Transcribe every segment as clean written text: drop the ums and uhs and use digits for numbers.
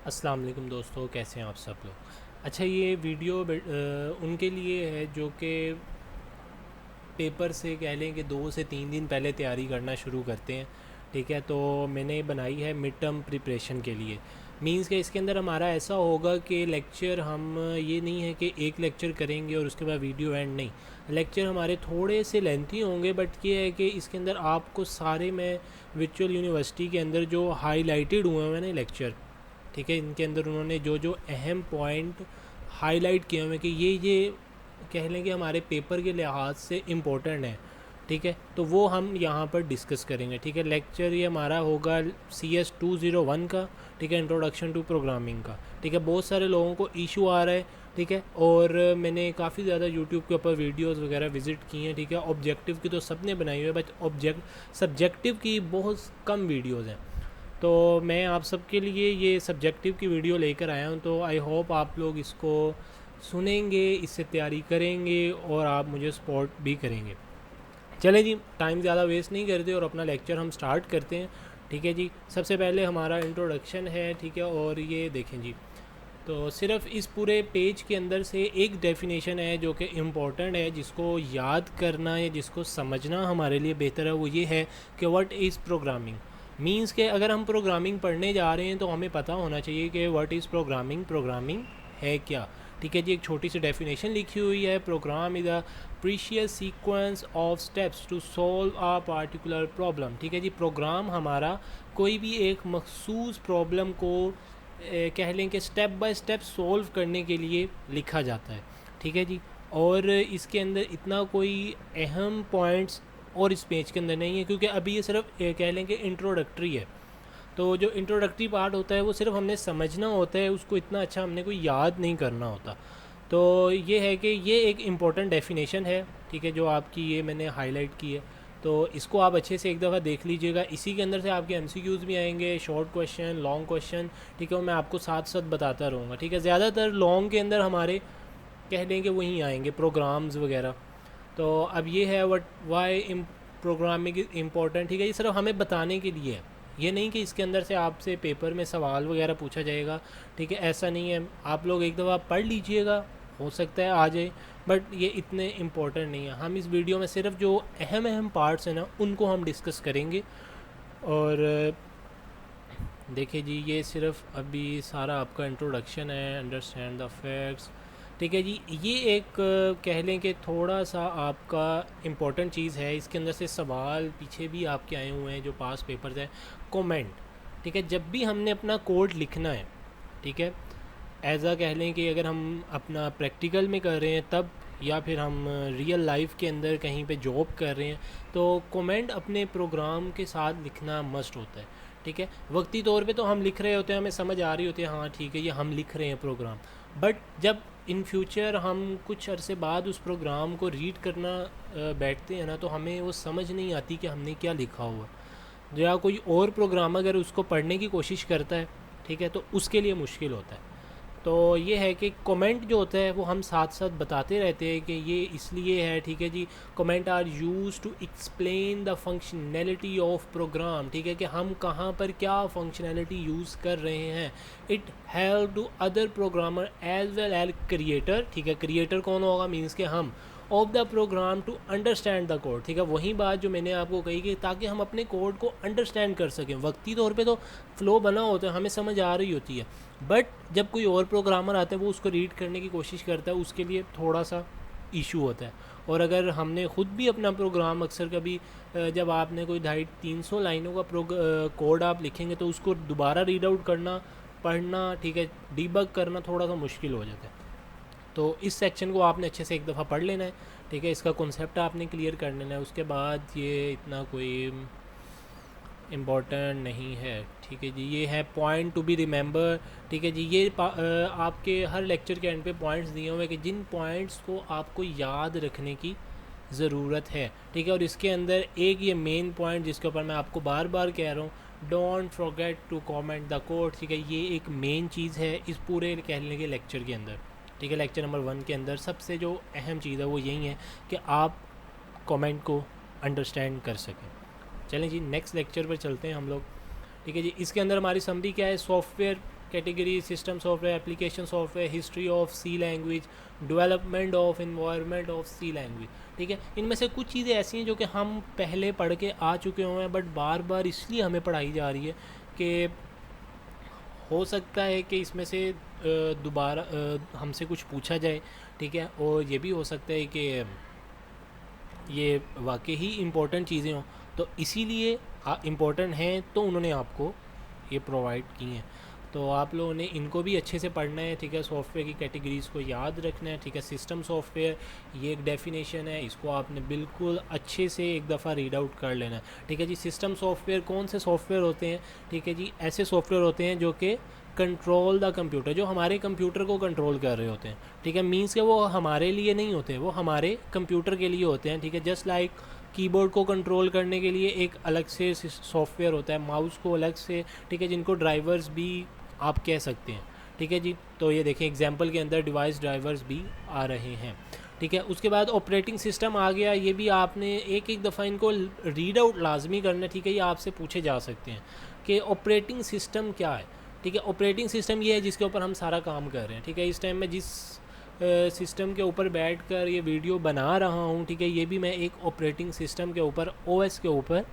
अस्सलाम वालेकुम दोस्तों, कैसे हैं आप सब लोग। अच्छा, ये वीडियो उनके लिए है जो कि पेपर से कह लें कि 2 से 3 दिन पहले तैयारी करना शुरू करते हैं। ठीक है, तो मैंने बनाई है मिड टर्म प्रिपरेशन के लिए। मींस के इसके अंदर हमारा ऐसा होगा कि लेक्चर हम ये नहीं है कि एक लेक्चर करेंगे और उसके बाद वीडियो एंड नहीं। लेक्चर हमारे थोड़े से लेंथी होंगे, बट ये है कि इसके अंदर आपको सारे मैं वर्चुअल यूनिवर्सिटी के अंदर जो हाईलाइटेड हुए हैं ना लेक्चर, ठीक है, इनके अंदर उन्होंने जो जो अहम पॉइंट हाईलाइट किए हुए हैं कि ये कह लें कि हमारे पेपर के लिहाज से इम्पोर्टेंट है। ठीक है, तो वो हम यहाँ पर डिस्कस करेंगे। ठीक है, लेक्चर ये हमारा होगा CS 201 का। ठीक है, इंट्रोडक्शन टू प्रोग्रामिंग का। ठीक है, बहुत सारे लोगों को इशू आ रहा है। ठीक है, और मैंने काफ़ी ज़्यादा यूट्यूब के ऊपर वीडियोस वगैरह विज़िट की हैं। ठीक है, ऑब्जेक्टिव की तो सब ने बनाई हुई है, बट सब्जेक्टिव की बहुत कम वीडियोज़ हैं। तो मैं आप सबके लिए ये सब्जेक्टिव की वीडियो लेकर आया हूँ, तो आई होप आप लोग इसको सुनेंगे, इससे तैयारी करेंगे और आप मुझे सपोर्ट भी करेंगे। चलें जी, टाइम ज़्यादा वेस्ट नहीं करते और अपना लेक्चर हम स्टार्ट करते हैं। ठीक है जी, सबसे पहले हमारा इंट्रोडक्शन है। ठीक है, और ये देखें जी, तो सिर्फ इस पूरे पेज के अंदर से एक डेफिनेशन है जो कि इम्पोर्टेंट है, जिसको याद करना या जिसको समझना हमारे लिए बेहतर है। वो ये है कि व्हाट इज़ प्रोग्रामिंग। मींस के अगर हम प्रोग्रामिंग पढ़ने जा रहे हैं तो हमें पता होना चाहिए कि व्हाट इज़ प्रोग्रामिंग, प्रोग्रामिंग है क्या। ठीक है जी, एक छोटी सी डेफिनेशन लिखी हुई है। Program is a precious sequence of steps to solve a particular problem. ठीक है जी, प्रोग्राम हमारा कोई भी एक मखसूस प्रॉब्लम को कह लें कि स्टेप बाय स्टेप सॉल्व करने के लिए लिखा जाता है। ठीक है जी, और इसके अंदर इतना कोई अहम पॉइंट्स और इस पेज के अंदर नहीं है, क्योंकि अभी ये सिर्फ कह लें कि इंट्रोडक्टरी है। तो जो इंट्रोडक्टरी पार्ट होता है वो सिर्फ हमने समझना होता है, उसको इतना अच्छा हमने कोई याद नहीं करना होता। तो ये है कि ये एक इम्पॉर्टेंट डेफिनेशन है। ठीक है, जो आपकी ये मैंने हाईलाइट की है, तो इसको आप अच्छे से एक दफ़ा देख लीजिएगा। इसी के अंदर से आपके MCQs भी आएंगे, शॉर्ट क्वेश्चन, लॉन्ग क्वेश्चन। ठीक है, और मैं आपको साथ साथ बताता रहूँगा। ठीक है, ज़्यादातर लॉन्ग के अंदर हमारे कह लें कि वहीं आएंगे प्रोग्राम्स वगैरह। तो अब ये है वट वाई प्रोग्रामिंग इम्पोर्टेंट। ठीक है, ये सिर्फ हमें बताने के लिए है, ये नहीं कि इसके अंदर से आपसे पेपर में सवाल वगैरह पूछा जाएगा। ठीक है, ऐसा नहीं है। आप लोग एक दफ़ा पढ़ लीजिएगा, हो सकता है आ जाए, बट ये इतने इम्पोर्टेंट नहीं है। हम इस वीडियो में सिर्फ जो अहम अहम पार्ट्स हैं ना, उनको हम डिस्कस करेंगे। और देखिए जी, ये सिर्फ अभी सारा आपका इंट्रोडक्शन है, अंडरस्टैंड द फैक्ट्स। ठीक है जी, ये एक कह लें कि थोड़ा सा आपका इम्पोर्टेंट चीज़ है। इसके अंदर से सवाल पीछे भी आपके आए हुए हैं जो पास पेपर्स हैं। कमेंट। ठीक है, जब भी हमने अपना कोड लिखना है, ठीक है, एज आ कह लें कि अगर हम अपना प्रैक्टिकल में कर रहे हैं तब, या फिर हम रियल लाइफ के अंदर कहीं पे जॉब कर रहे हैं, तो कमेंट अपने प्रोग्राम के साथ लिखना मस्ट होता है। ठीक है, वक्ती तौर पे तो हम लिख रहे होते हैं, हमें समझ आ रही होती है, हाँ ठीक है ये हम लिख रहे हैं प्रोग्राम। बट जब इन फ्यूचर हम कुछ अरसे बाद उस प्रोग्राम को रीड करना बैठते हैं ना, तो हमें वो समझ नहीं आती कि हमने क्या लिखा हुआ। या कोई और प्रोग्राम अगर उसको पढ़ने की कोशिश करता है, ठीक है, तो उसके लिए मुश्किल होता है। तो ये है कि कमेंट जो होता है वो हम साथ साथ बताते रहते हैं कि ये इसलिए है। ठीक है जी, comment are used to explain the functionality of program. ठीक है, कि हम कहाँ पर क्या फंक्शनैलिटी यूज़ कर रहे हैं। It help to other programmer as well as creator. ठीक है, क्रिएटर कौन होगा, मीन्स के हम, of the program to understand the code. ठीक है, वही बात जो मैंने आपको कही कि ताकि हम अपने कोड को अंडरस्टैंड कर सकें। वक्ती तौर पे तो फ़्लो बना होता है, हमें समझ आ रही होती है, बट जब कोई और प्रोग्रामर आता है वो उसको रीड करने की कोशिश करता है, उसके लिए थोड़ा सा इशू होता है। और अगर हमने ख़ुद भी अपना प्रोग्राम अक्सर कभी जब आपने कोई 250-300 लाइनों का कोड आप लिखेंगे तो उसको दोबारा रीड आउट करना, पढ़ना, ठीक है, डीबग करना थोड़ा सा मुश्किल हो जाता है। तो इस सेक्शन को आपने अच्छे से एक दफ़ा पढ़ लेना है। ठीक है, इसका कॉन्सेप्ट आपने क्लियर कर लेना है, उसके बाद ये इतना कोई इम्पॉर्टेंट नहीं है। ठीक है जी, ये है पॉइंट टू बी रिमेंबर। ठीक है जी, ये आपके हर लेक्चर के एंड पे पॉइंट्स दिए हुए हैं कि जिन पॉइंट्स को आपको याद रखने की ज़रूरत है। ठीक है, और इसके अंदर एक ये मेन पॉइंट जिसके ऊपर मैं आपको बार बार कह रहा हूँ, don't forget to comment the code. ठीक है, ये एक मेन चीज़ है इस पूरे कहने के लेक्चर के अंदर। ठीक है, लेक्चर नंबर 1 के अंदर सबसे जो अहम चीज़ है वो यही है कि आप कमेंट को अंडरस्टैंड कर सकें। चलें जी, नेक्स्ट लेक्चर पर चलते हैं हम लोग। ठीक है जी, इसके अंदर हमारी समरी क्या है, software category system software, application software, history of C language, development of environment of C language. ठीक है, इनमें से कुछ चीज़ें ऐसी हैं जो कि हम पहले पढ़ के आ चुके हुए हैं, बट बार बार इसलिए हमें पढ़ाई जा रही है कि हो सकता है कि इसमें से दोबारा हमसे कुछ पूछा जाए। ठीक है, और ये भी हो सकता है कि ये वाकई ही इम्पोर्टेंट चीज़ें हों, तो इसीलिए इम्पोर्टेंट हैं तो उन्होंने आपको ये प्रोवाइड की हैं। तो आप लोगों ने इनको भी अच्छे से पढ़ना है। ठीक है, सॉफ्टवेयर की कैटेगरीज़ को याद रखना है। ठीक है, सिस्टम सॉफ्टवेयर ये एक डेफिनेशन है, इसको आपने बिल्कुल अच्छे से एक दफ़ा रीड आउट कर लेना है। ठीक है जी, सिस्टम सॉफ्टवेयर कौन से सॉफ्टवेयर होते हैं? ठीक है जी, ऐसे सॉफ्टवेयर होते हैं जो कि कंट्रोल द कंप्यूटर, जो हमारे कंप्यूटर को कंट्रोल कर रहे होते हैं। ठीक है, मीन्स के वो हमारे लिए नहीं होते, वो हमारे कंप्यूटर के लिए होते हैं। ठीक है, जस्ट लाइक कीबोर्ड को कंट्रोल करने के लिए एक अलग से सॉफ्टवेयर होता है, माउस को अलग से। ठीक है, जिनको ड्राइवर्स भी आप कह सकते हैं। ठीक है जी, तो ये देखें एग्जांपल के अंदर डिवाइस ड्राइवर्स भी आ रहे हैं। ठीक है, उसके बाद ऑपरेटिंग सिस्टम आ गया। ये भी आपने एक एक दफ़ा इनको रीड आउट लाजमी करना है। ठीक है, ये आपसे पूछे जा सकते हैं कि ऑपरेटिंग सिस्टम क्या है। ठीक है, ऑपरेटिंग सिस्टम ये है जिसके ऊपर हम सारा काम कर रहे हैं। ठीक है, इस टाइम में जिस सिस्टम के ऊपर बैठकर ये वीडियो बना रहा हूँ, ठीक है, ये भी मैं एक ऑपरेटिंग सिस्टम के ऊपर, ओएस के ऊपर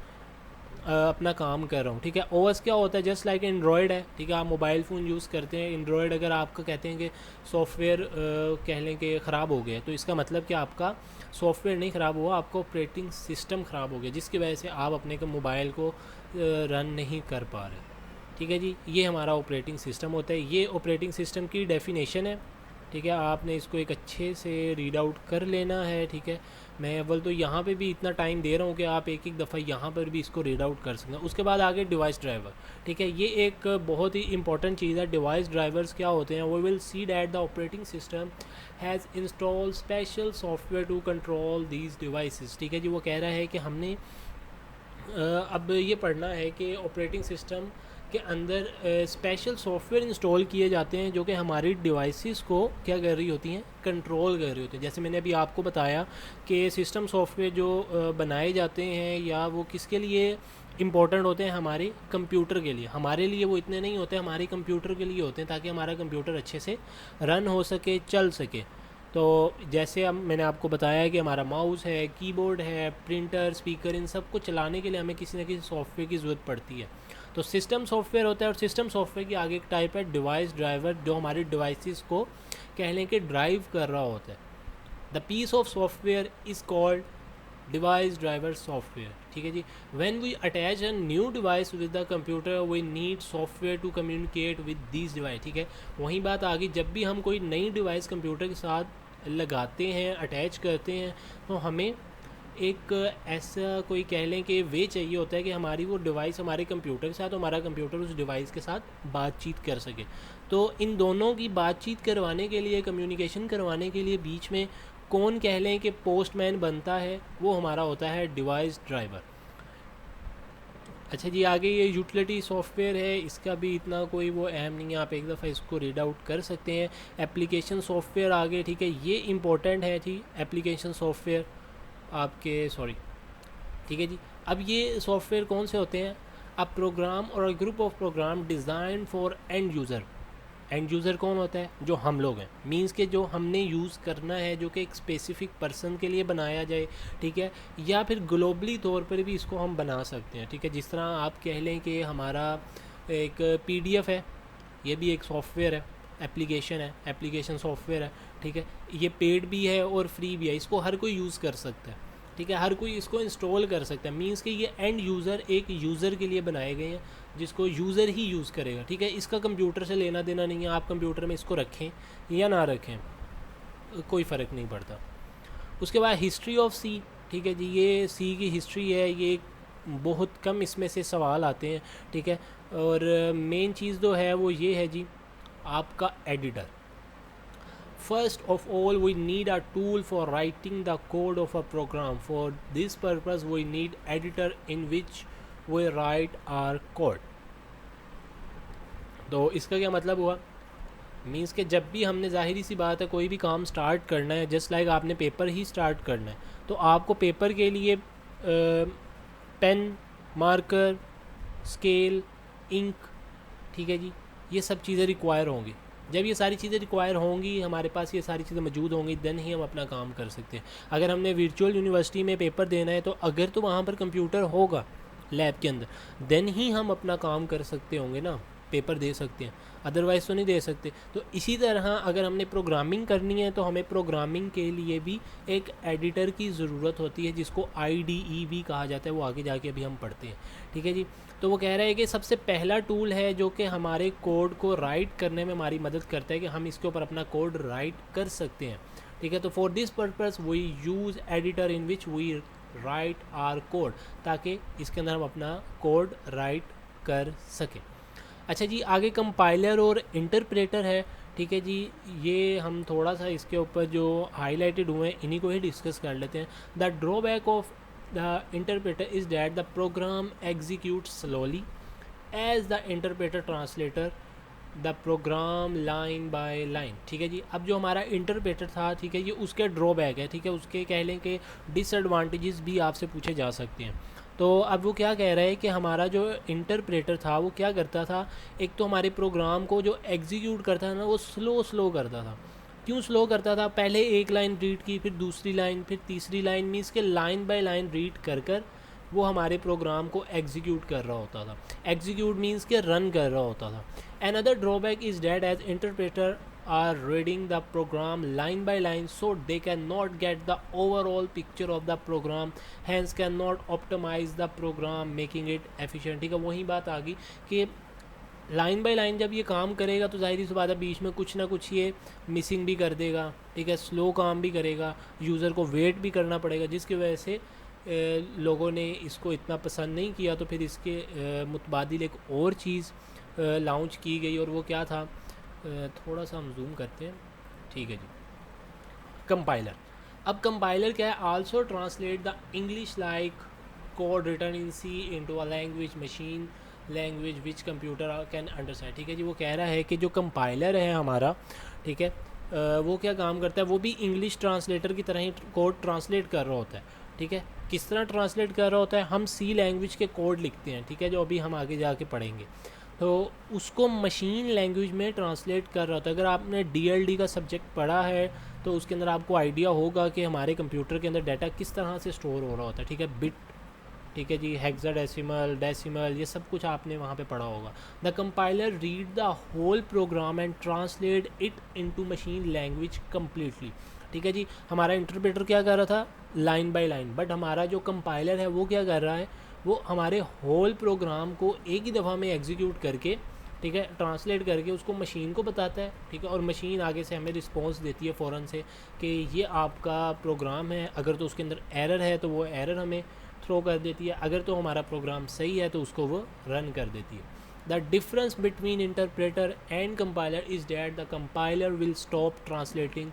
अपना काम कर रहा हूँ। ठीक है, ओएस क्या होता है? जस्ट लाइक एंड्रॉयड है। ठीक है, आप मोबाइल फ़ोन यूज़ करते हैं, एंड्रॉयड अगर आपका कहते हैं कि सॉफ्टवेयर कह लें कि ख़राब हो गया, तो इसका मतलब कि आपका सॉफ्टवेयर नहीं ख़राब हुआ, आपका ऑपरेटिंग सिस्टम ख़राब हो गया, जिसकी वजह से आप अपने के मोबाइल को रन नहीं कर पा रहे। ठीक है जी, ये हमारा ऑपरेटिंग सिस्टम होता है। ये ऑपरेटिंग सिस्टम की डेफिनेशन है। ठीक है, आपने इसको एक अच्छे से रीड आउट कर लेना है। ठीक है, मैं अव्वल तो यहाँ पे भी इतना टाइम दे रहा हूँ कि आप एक एक दफ़ा यहाँ पर भी इसको रीड आउट कर सकते हैं। उसके बाद आगे डिवाइस ड्राइवर। ठीक है, ये एक बहुत ही इंपॉर्टेंट चीज़ है। डिवाइस ड्राइवर्स क्या होते हैं? वो will see that the operating system has install special software to control these devices. ठीक है जी, वो कह रहा है कि हमने अब ये पढ़ना है कि ऑपरेटिंग सिस्टम के अंदर स्पेशल सॉफ्टवेयर इंस्टॉल किए जाते हैं जो कि हमारी डिवाइसेस को क्या कर रही होती हैं? कंट्रोल कर रही होती हैं। जैसे मैंने अभी आपको बताया कि सिस्टम सॉफ्टवेयर जो बनाए जाते हैं या वो किसके लिए इम्पोर्टेंट होते हैं? हमारे कंप्यूटर के लिए। हमारे लिए वो इतने नहीं होते, हमारे कंप्यूटर के लिए होते हैं, ताकि हमारा कंप्यूटर अच्छे से रन हो सके, चल सके। तो जैसे अब मैंने आपको बताया कि हमारा माउस है, कीबोर्ड है, प्रिंटर, स्पीकर, इन सब को चलाने के लिए हमें किसी न किसी सॉफ्टवेयर की ज़रूरत पड़ती है। तो सिस्टम सॉफ्टवेयर होता है, और सिस्टम सॉफ्टवेयर की आगे एक टाइप है डिवाइस ड्राइवर, जो हमारी डिवाइसेस को कह लें कि ड्राइव कर रहा होता है। The piece of software is called device driver software. ठीक है जी, when we attach a new device with the computer we need software to communicate with this device. ठीक है, वहीं बात आ गई, जब भी हम कोई नई डिवाइस कंप्यूटर के साथ लगाते हैं, अटैच करते हैं, तो हमें एक ऐसा कोई कह लें कि वे चाहिए होता है कि हमारी वो डिवाइस हमारे कंप्यूटर के साथ, हमारा कंप्यूटर उस डिवाइस के साथ बातचीत कर सके। तो इन दोनों की बातचीत करवाने के लिए, कम्युनिकेशन करवाने के लिए बीच में कौन कह लें कि पोस्टमैन बनता है? वो हमारा होता है डिवाइस ड्राइवर। अच्छा जी, आगे ये यूटिलिटी सॉफ्टवेयर है, इसका भी इतना कोई वो अहम नहीं है, आप एक दफ़ा इसको रीड आउट कर सकते हैं। एप्लीकेशन सॉफ्टवेयर आगे, ठीक है, ये इंपॉर्टेंट है जी, एप्लीकेशन सॉफ्टवेयर आपके ठीक है जी। अब ये सॉफ्टवेयर कौन से होते हैं? अ प्रोग्राम और a group of program design for end user. End user कौन होता है? जो हम लोग हैं, मींस के जो हमने यूज़ करना है, जो कि एक स्पेसिफिक पर्सन के लिए बनाया जाए। ठीक है, या फिर ग्लोबली तौर पर भी इसको हम बना सकते हैं। ठीक है, जिस तरह आप कह लें कि हमारा एक पीडीएफ है, ये भी एक सॉफ्टवेयर है, एप्लीकेशन है, एप्लीकेशन सॉफ्टवेयर है। ठीक है, ये पेड भी है और फ्री भी है, इसको हर कोई यूज़ कर सकता है। ठीक है, हर कोई इसको इंस्टॉल कर सकता है, मींस कि ये एंड यूज़र एक यूज़र के लिए बनाए गए हैं, जिसको यूज़र ही यूज़ करेगा। ठीक है, इसका कंप्यूटर से लेना देना नहीं है, आप कंप्यूटर में इसको रखें या ना रखें, कोई फ़र्क नहीं पड़ता। उसके बाद हिस्ट्री ऑफ सी। ठीक है जी, ये सी की हिस्ट्री है, ये बहुत कम इसमें से सवाल आते हैं। ठीक है, और मेन चीज़ जो है वो ये है जी, आपका editor. First of all, we need a tool for writing the code of a program. For this purpose, we need editor in which we write our code. तो इसका क्या मतलब हुआ? मीन्स कि जब भी हमने, ज़ाहिरी सी बात है, कोई भी काम स्टार्ट करना है, जस्ट लाइक आपने पेपर ही स्टार्ट करना है, तो आपको पेपर के लिए पेन, मार्कर, स्केल, इंक, ठीक है जी, ये सब चीज़ें रिक्वायर होंगी। जब ये सारी चीज़ें रिक्वायर होंगी, हमारे पास ये सारी चीज़ें मौजूद होंगी, देन ही हम अपना काम कर सकते हैं। अगर हमने वर्चुअल यूनिवर्सिटी में पेपर देना है, तो अगर तो वहाँ पर कंप्यूटर होगा लैब के अंदर, देन ही हम अपना काम कर सकते होंगे ना, पेपर दे सकते हैं, अदरवाइज़ तो नहीं दे सकते। तो इसी तरह अगर हमने प्रोग्रामिंग करनी है, तो हमें प्रोग्रामिंग के लिए भी एक एडिटर की ज़रूरत होती है, जिसको IDE भी कहा जाता है, वो आगे जाके अभी हम पढ़ते हैं, ठीक है जी। तो वो कह रहा है कि सबसे पहला टूल है जो कि हमारे कोड को राइट करने में हमारी मदद करता है, कि हम इसके ऊपर अपना कोड राइट कर सकते हैं, ठीक है। तो for this purpose we use editor in which we write our code, ताकि इसके अंदर हम अपना कोड राइट कर सकें। अच्छा जी, आगे कंपाइलर और इंटरप्रेटर है, ठीक है जी। ये हम थोड़ा सा इसके ऊपर जो हाईलाइटेड हुए हैं इन्हीं को ही डिस्कस कर लेते हैं। The drawback of the interpreter is that the program execute slowly as the interpreter translator the program line by line, ठीक है जी। अब जो हमारा इंटरप्रेटर था, ठीक है, ये उसके ड्रॉबैक है, ठीक है, उसके कह लें कि डिसएडवांटेजेस भी आपसे पूछे जा सकते हैं। तो अब वो क्या कह रहा है कि हमारा जो इंटरप्रेटर था वो क्या करता था, एक तो हमारे प्रोग्राम को जो एग्जीक्यूट करता था ना, वो स्लो करता था। क्यों स्लो करता था? पहले एक लाइन रीड की, फिर दूसरी लाइन, फिर तीसरी लाइन, मीन्स के लाइन बाय लाइन रीड कर वो हमारे प्रोग्राम को एग्जीक्यूट कर रहा होता था। एग्जीक्यूट मीन्स के रन कर रहा होता था। Another drawback is that as interpreter are reading the program line by line, so they cannot get the overall picture of the program, hence cannot optimize the program making it efficient, ठीक है। वही बात आ गई कि line by line जब ये काम करेगा तो ज़ाहिर सी बात है बीच में कुछ ना कुछ ये मिसिंग भी कर देगा, ठीक है, स्लो काम भी करेगा, यूज़र को वेट भी करना पड़ेगा, जिसकी वजह से लोगों ने इसको इतना पसंद नहीं किया। तो फिर इसके मुतबादिल एक और चीज़ लॉन्च की गई, और वो क्या था, थोड़ा सा हम जूम करते हैं, ठीक है जी। कंपाइलर। अब कंपाइलर क्या है? Also translate the English like code written in C into a language machine language which computer can understand, ठीक है जी। वो कह रहा है कि जो कंपाइलर है हमारा, ठीक है, वो क्या काम करता है, वो भी इंग्लिश ट्रांसलेटर की तरह ही कोड ट्रांसलेट कर रहा होता है, ठीक है। किस तरह ट्रांसलेट कर रहा होता है? हम C लैंग्वेज के कोड लिखते हैं, ठीक है, जो अभी हम आगे जाके पढ़ेंगे, तो उसको मशीन लैंग्वेज में ट्रांसलेट कर रहा होता है। अगर आपने DLD का सब्जेक्ट पढ़ा है तो उसके अंदर आपको आइडिया होगा कि हमारे कंप्यूटर के अंदर डाटा किस तरह से स्टोर हो रहा होता है, ठीक है, बिट, ठीक है जी, हेक्साडेसिमल, डेसिमल, ये सब कुछ आपने वहाँ पे पढ़ा होगा। The compiler read the whole program and translate it into machine language completely, ठीक है जी। हमारा इंटरप्रेटर क्या कर रहा था? Line by line. बट हमारा जो कंपाइलर है वो क्या कर रहा है? वो हमारे होल प्रोग्राम को एक ही दफ़ा में एग्जीक्यूट करके, ठीक है, ट्रांसलेट करके उसको मशीन को बताता है, ठीक है, और मशीन आगे से हमें रिस्पॉन्स देती है फ़ौरन से कि ये आपका प्रोग्राम है। अगर तो उसके अंदर एरर है तो वो एरर हमें थ्रो कर देती है, अगर तो हमारा प्रोग्राम सही है तो उसको वो रन कर देती है। The difference between interpreter and compiler is that the compiler will stop translating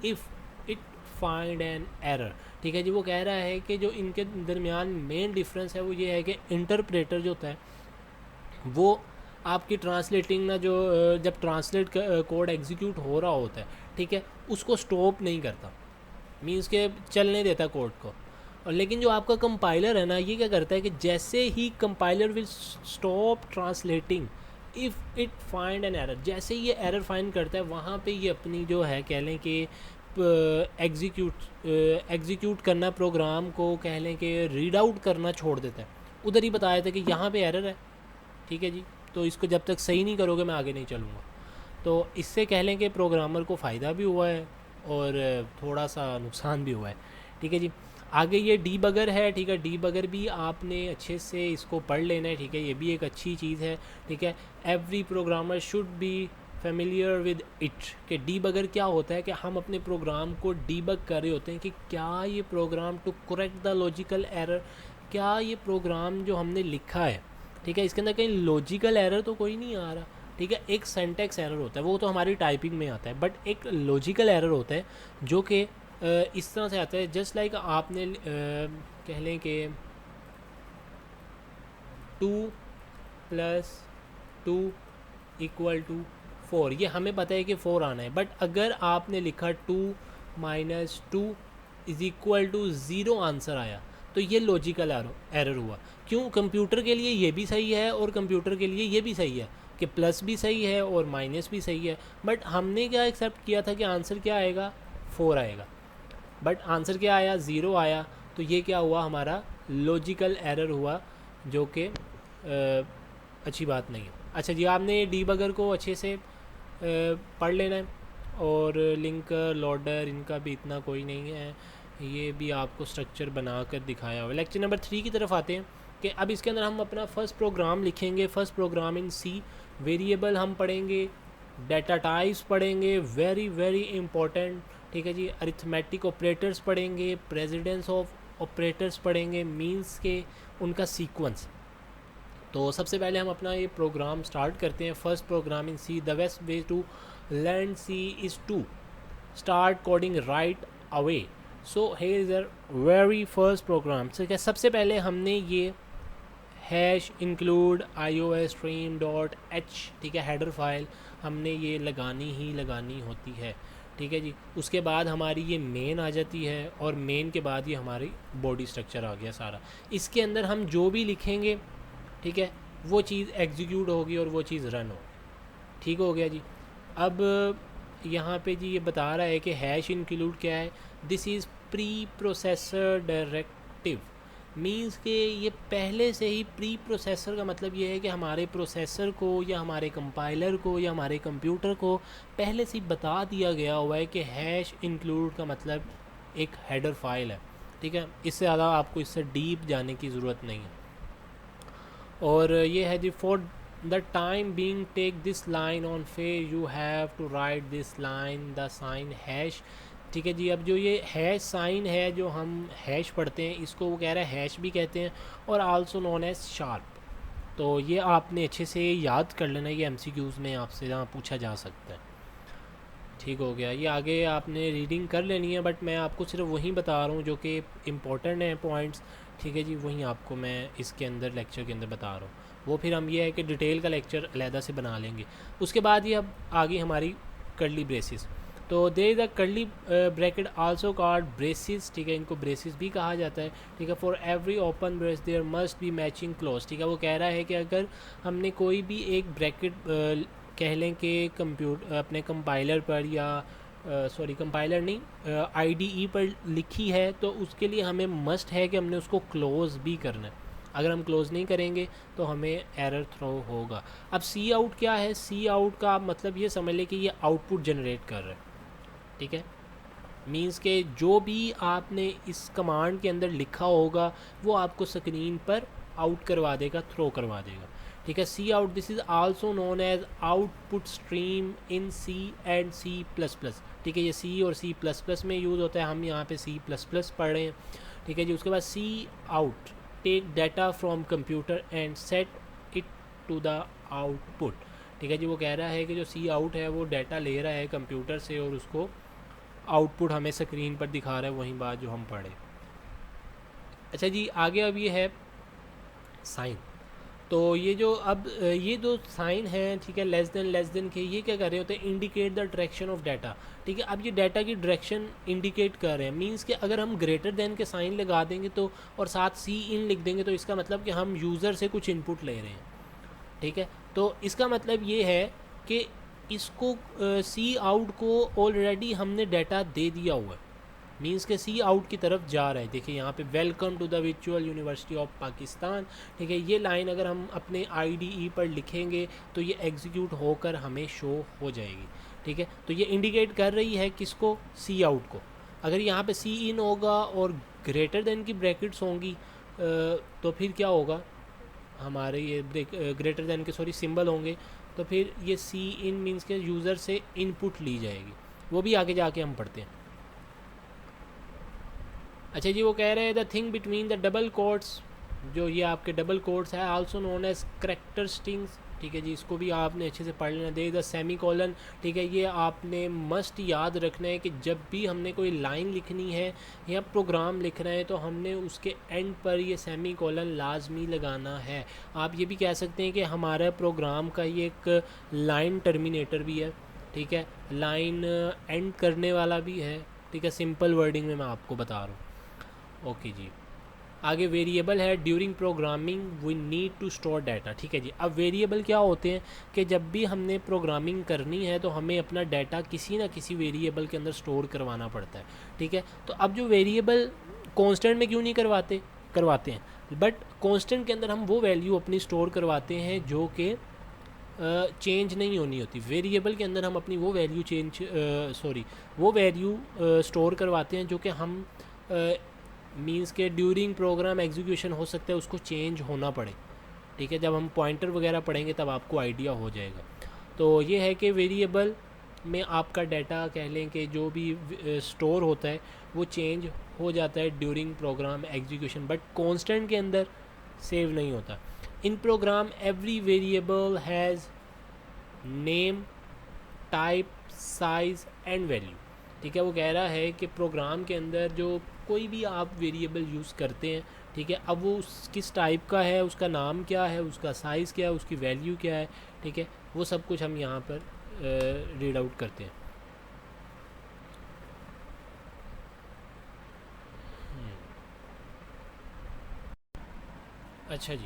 if it find an error, ठीक है जी। वो कह रहा है कि जो इनके दरमियान मेन डिफरेंस है वो ये है कि इंटरप्रेटर जो होता है वो आपकी ट्रांसलेटिंग ना, जो जब ट्रांसलेट कोड एग्जीक्यूट हो रहा होता है, ठीक है, उसको स्टॉप नहीं करता, मीन्स के चलने देता कोड को। और लेकिन जो आपका कंपाइलर है ना, ये क्या करता है कि जैसे ही compiler will stop translating if it find an error, जैसे ही ये एरर फाइंड करता है वहाँ पे ये अपनी जो है कह लें कि एग्जीक्यूट करना प्रोग्राम को, कह लें कि रीड आउट करना छोड़ देता है। उधर ही बताया था कि यहाँ पे एरर है, ठीक है जी, तो इसको जब तक सही नहीं करोगे मैं आगे नहीं चलूँगा। तो इससे कह लें कि प्रोग्रामर को फ़ायदा भी हुआ है और थोड़ा सा नुकसान भी हुआ है, ठीक है जी। आगे ये डीबगर है, ठीक है, डीबगर भी आपने अच्छे से इसको पढ़ लेना है, ठीक है, ये भी एक अच्छी चीज़ है, ठीक है। Every programmer should be familiar with it, कि डीबगर क्या होता है कि हम अपने प्रोग्राम को डीबग कर रहे होते हैं कि क्या ये program to correct the logical error, क्या ये प्रोग्राम जो हमने लिखा है, ठीक है, इसके अंदर कहीं लॉजिकल एरर तो कोई नहीं आ रहा, ठीक है। एक सेंटेक्स एरर होता है, वो तो हमारी टाइपिंग में आता है, बट एक लॉजिकल एरर होता है जो कि इस तरह से आता है, जस्ट लाइक आपने कह लें कि 2 + 2 = 4, ये हमें पता है कि 4 आना है, बट अगर आपने लिखा 2 - 2 = 0 आंसर आया तो ये लॉजिकल एरर हुआ। क्यों? कंप्यूटर के लिए ये भी सही है और कंप्यूटर के लिए ये भी सही है, कि प्लस भी सही है और माइनस भी सही है, बट हमने क्या एक्सेप्ट किया था कि आंसर क्या आएगा, 4 आएगा, बट आंसर क्या आया, 0 आया। तो ये क्या हुआ, हमारा लॉजिकल एरर हुआ, जो कि अच्छी बात नहीं है। अच्छा जी, आपने डीबगर को अच्छे से पढ़ लेना है, और लिंकर लोडर इनका भी इतना कोई नहीं है, ये भी आपको स्ट्रक्चर बना कर दिखाया हुआ। लेक्चर नंबर 3 की तरफ आते हैं कि अब इसके अंदर हम अपना फर्स्ट प्रोग्राम लिखेंगे, first program in C. Variable हम पढ़ेंगे, डाटा टाइप्स पढ़ेंगे, वेरी वेरी इंपॉर्टेंट, ठीक है जी। अरिथमेटिक ऑपरेटर्स पढ़ेंगे, प्रेसिडेंस ऑफ ऑपरेटर्स पढ़ेंगे, मीन्स के उनका सीक्वेंस। तो सबसे पहले हम अपना ये प्रोग्राम स्टार्ट करते हैं। First program in C, the best way to learn C is to start coding right away. So here is a very first program. ठीक है, सबसे पहले हमने ये हैश इंक्लूड iostream.h, ठीक है, हेडर फाइल हमने ये लगानी ही लगानी होती है, ठीक है जी। उसके बाद हमारी ये मेन आ जाती है, और मेन के बाद ये हमारी बॉडी स्ट्रक्चर आ गया सारा। इसके अंदर हम जो भी लिखेंगे, ठीक है, वो चीज़ एग्जीक्यूट होगी और वो चीज़ रन होगी, ठीक हो गया जी। अब यहाँ पे जी ये बता रहा है कि हैश इंक्लूड क्या है, this is pre processor directive, means के ये पहले से ही प्री प्रोसेसर का मतलब ये है कि हमारे प्रोसेसर को या हमारे कंपाइलर को या हमारे कंप्यूटर को पहले से ही बता दिया गया हुआ है कि हैश इंक्लूड का मतलब एक हेडर फाइल है, ठीक है। इससे ज़्यादा आपको इससे डीप जाने की ज़रूरत नहीं है। और ये है जी, for the time being take this line on fair you have to write this line the sign hash, ठीक है जी। अब जो ये हैश साइन है, जो हम हैश पढ़ते हैं, इसको वो कह रहा है हैश भी कहते हैं, और आल्सो नोन एज शार्प। तो ये आपने अच्छे से याद कर लेना, ये एमसीक्यूज़ में आपसे जहाँ पूछा जा सकता है, ठीक हो गया। ये आगे आपने रीडिंग कर लेनी है, बट मैं आपको सिर्फ वही बता रहा हूँ जो कि इम्पोर्टेंट हैं पॉइंट्स, ठीक है जी। वहीं आपको मैं इसके अंदर लेक्चर के अंदर बता रहा हूँ, वो फिर हम ये है कि डिटेल का लेक्चर अलहदा से बना लेंगे। उसके बाद ये अब आगे हमारी कर्ली ब्रेसिस। तो there is a curly bracket also called braces, ठीक है, इनको ब्रेसिस भी कहा जाता है, ठीक है। For every open brace there must be matching close, ठीक है। वो कह रहा है कि अगर हमने कोई भी एक ब्रैकेट कह लें कि अपने कंपाइलर पर या सॉरी कंपाइलर नहीं आईडीई पर लिखी है, तो उसके लिए हमें मस्ट है कि हमने उसको क्लोज़ भी करना है। अगर हम क्लोज़ नहीं करेंगे तो हमें एरर थ्रो होगा। अब सी आउट क्या है, सी आउट का मतलब ये समझ लें कि ये आउटपुट जनरेट कर रहा है, ठीक है। मीन्स के जो भी आपने इस कमांड के अंदर लिखा होगा वो आपको स्क्रीन पर आउट करवा देगा, थ्रो करवा देगा, ठीक है। Cout, this is also known as output stream in C and C plus plus, ठीक है। ये सी और सी प्लस प्लस में यूज़ होता है, हम यहाँ पे सी प्लस प्लस पढ़ रहे हैं, ठीक है जी। उसके बाद cout, take data from computer and set it to the output, ठीक है जी। वो कह रहा है कि जो सी आउट है वो डाटा ले रहा है कंप्यूटर से और उसको आउटपुट हमें स्क्रीन पर दिखा रहा है, वही बात जो हम पढ़े। अच्छा जी, आगे अब ये है साइन। तो ये जो अब ये जो साइन है, ठीक है, लेस देन के, ये क्या कर रहे होते हैं, indicate the direction of data, ठीक है। अब ये डाटा की डायरेक्शन इंडिकेट कर रहे हैं, मींस कि अगर हम ग्रेटर देन के साइन लगा देंगे तो और साथ सी इन लिख देंगे तो इसका मतलब कि हम यूज़र से कुछ इनपुट ले रहे हैं, ठीक है। तो इसका मतलब ये है कि इसको सी आउट को ऑलरेडी हमने डाटा दे दिया हुआ है, मीन्स के सी आउट की तरफ जा रहा है। देखिए यहाँ पे welcome to the virtual university of Pakistan, ठीक है। ये लाइन अगर हम अपने आईडीई पर लिखेंगे तो ये एग्जीक्यूट होकर हमें शो हो जाएगी, ठीक है। तो ये इंडिकेट कर रही है किसको, सी आउट को। अगर यहाँ पे सी इन होगा और ग्रेटर देन की ब्रैकेट्स होंगी तो फिर क्या होगा, हमारे ये ग्रेटर देन के सिंबल होंगे, तो फिर ये सी इन मीन्स के यूज़र से इनपुट ली जाएगी, वो भी आगे जाके हम पढ़ते हैं। अच्छा जी, वो कह रहे हैं the thing between the double quotes, जो ये आपके डबल कोट्स है, also known as character strings, ठीक है जी। इसको भी आपने अच्छे से पढ़ लेना। दे द सेमी कॉलन, ठीक है, ये आपने मस्ट याद रखना है कि जब भी हमने कोई लाइन लिखनी है या प्रोग्राम लिखना है तो हमने उसके एंड पर ये सेमी कॉलन लाजमी लगाना है। आप ये भी कह सकते हैं कि हमारा प्रोग्राम का ये एक लाइन टर्मिनेटर भी है, ठीक है, लाइन एंड करने वाला भी है, ठीक है। सिंपल वर्डिंग में मैं आपको बता रहा हूँ, ओके जी। आगे वेरिएबल है, during programming we need to store data. ठीक है जी। अब वेरिएबल क्या होते हैं कि जब भी हमने प्रोग्रामिंग करनी है तो हमें अपना डाटा किसी ना किसी वेरिएबल के अंदर स्टोर करवाना पड़ता है। ठीक है, तो अब जो वेरिएबल कांस्टेंट में क्यों नहीं करवाते हैं, बट कांस्टेंट के अंदर हम वो वैल्यू अपनी स्टोर करवाते हैं जो कि चेंज नहीं होनी होती। वेरिएबल के अंदर हम अपनी वो वैल्यू वो वैल्यू स्टोर करवाते हैं जो कि हम मींस के ड्यूरिंग प्रोग्राम एग्जीक्यूशन हो सकता है उसको चेंज होना पड़े। ठीक है, जब हम पॉइंटर वगैरह पढ़ेंगे तब आपको आइडिया हो जाएगा। तो ये है कि वेरिएबल में आपका डाटा कह लें कि जो भी स्टोर होता है वो चेंज हो जाता है during program execution, but constant के अंदर सेव नहीं होता। In program every variable has name, type, size and value. ठीक है, वो कह रहा है कि प्रोग्राम के अंदर जो कोई भी आप वेरिएबल यूज़ करते हैं, ठीक है, अब वो किस टाइप का है, उसका नाम क्या है, उसका साइज़ क्या है, उसकी वैल्यू क्या है, ठीक है, वो सब कुछ हम यहाँ पर रीड आउट करते हैं। अच्छा जी,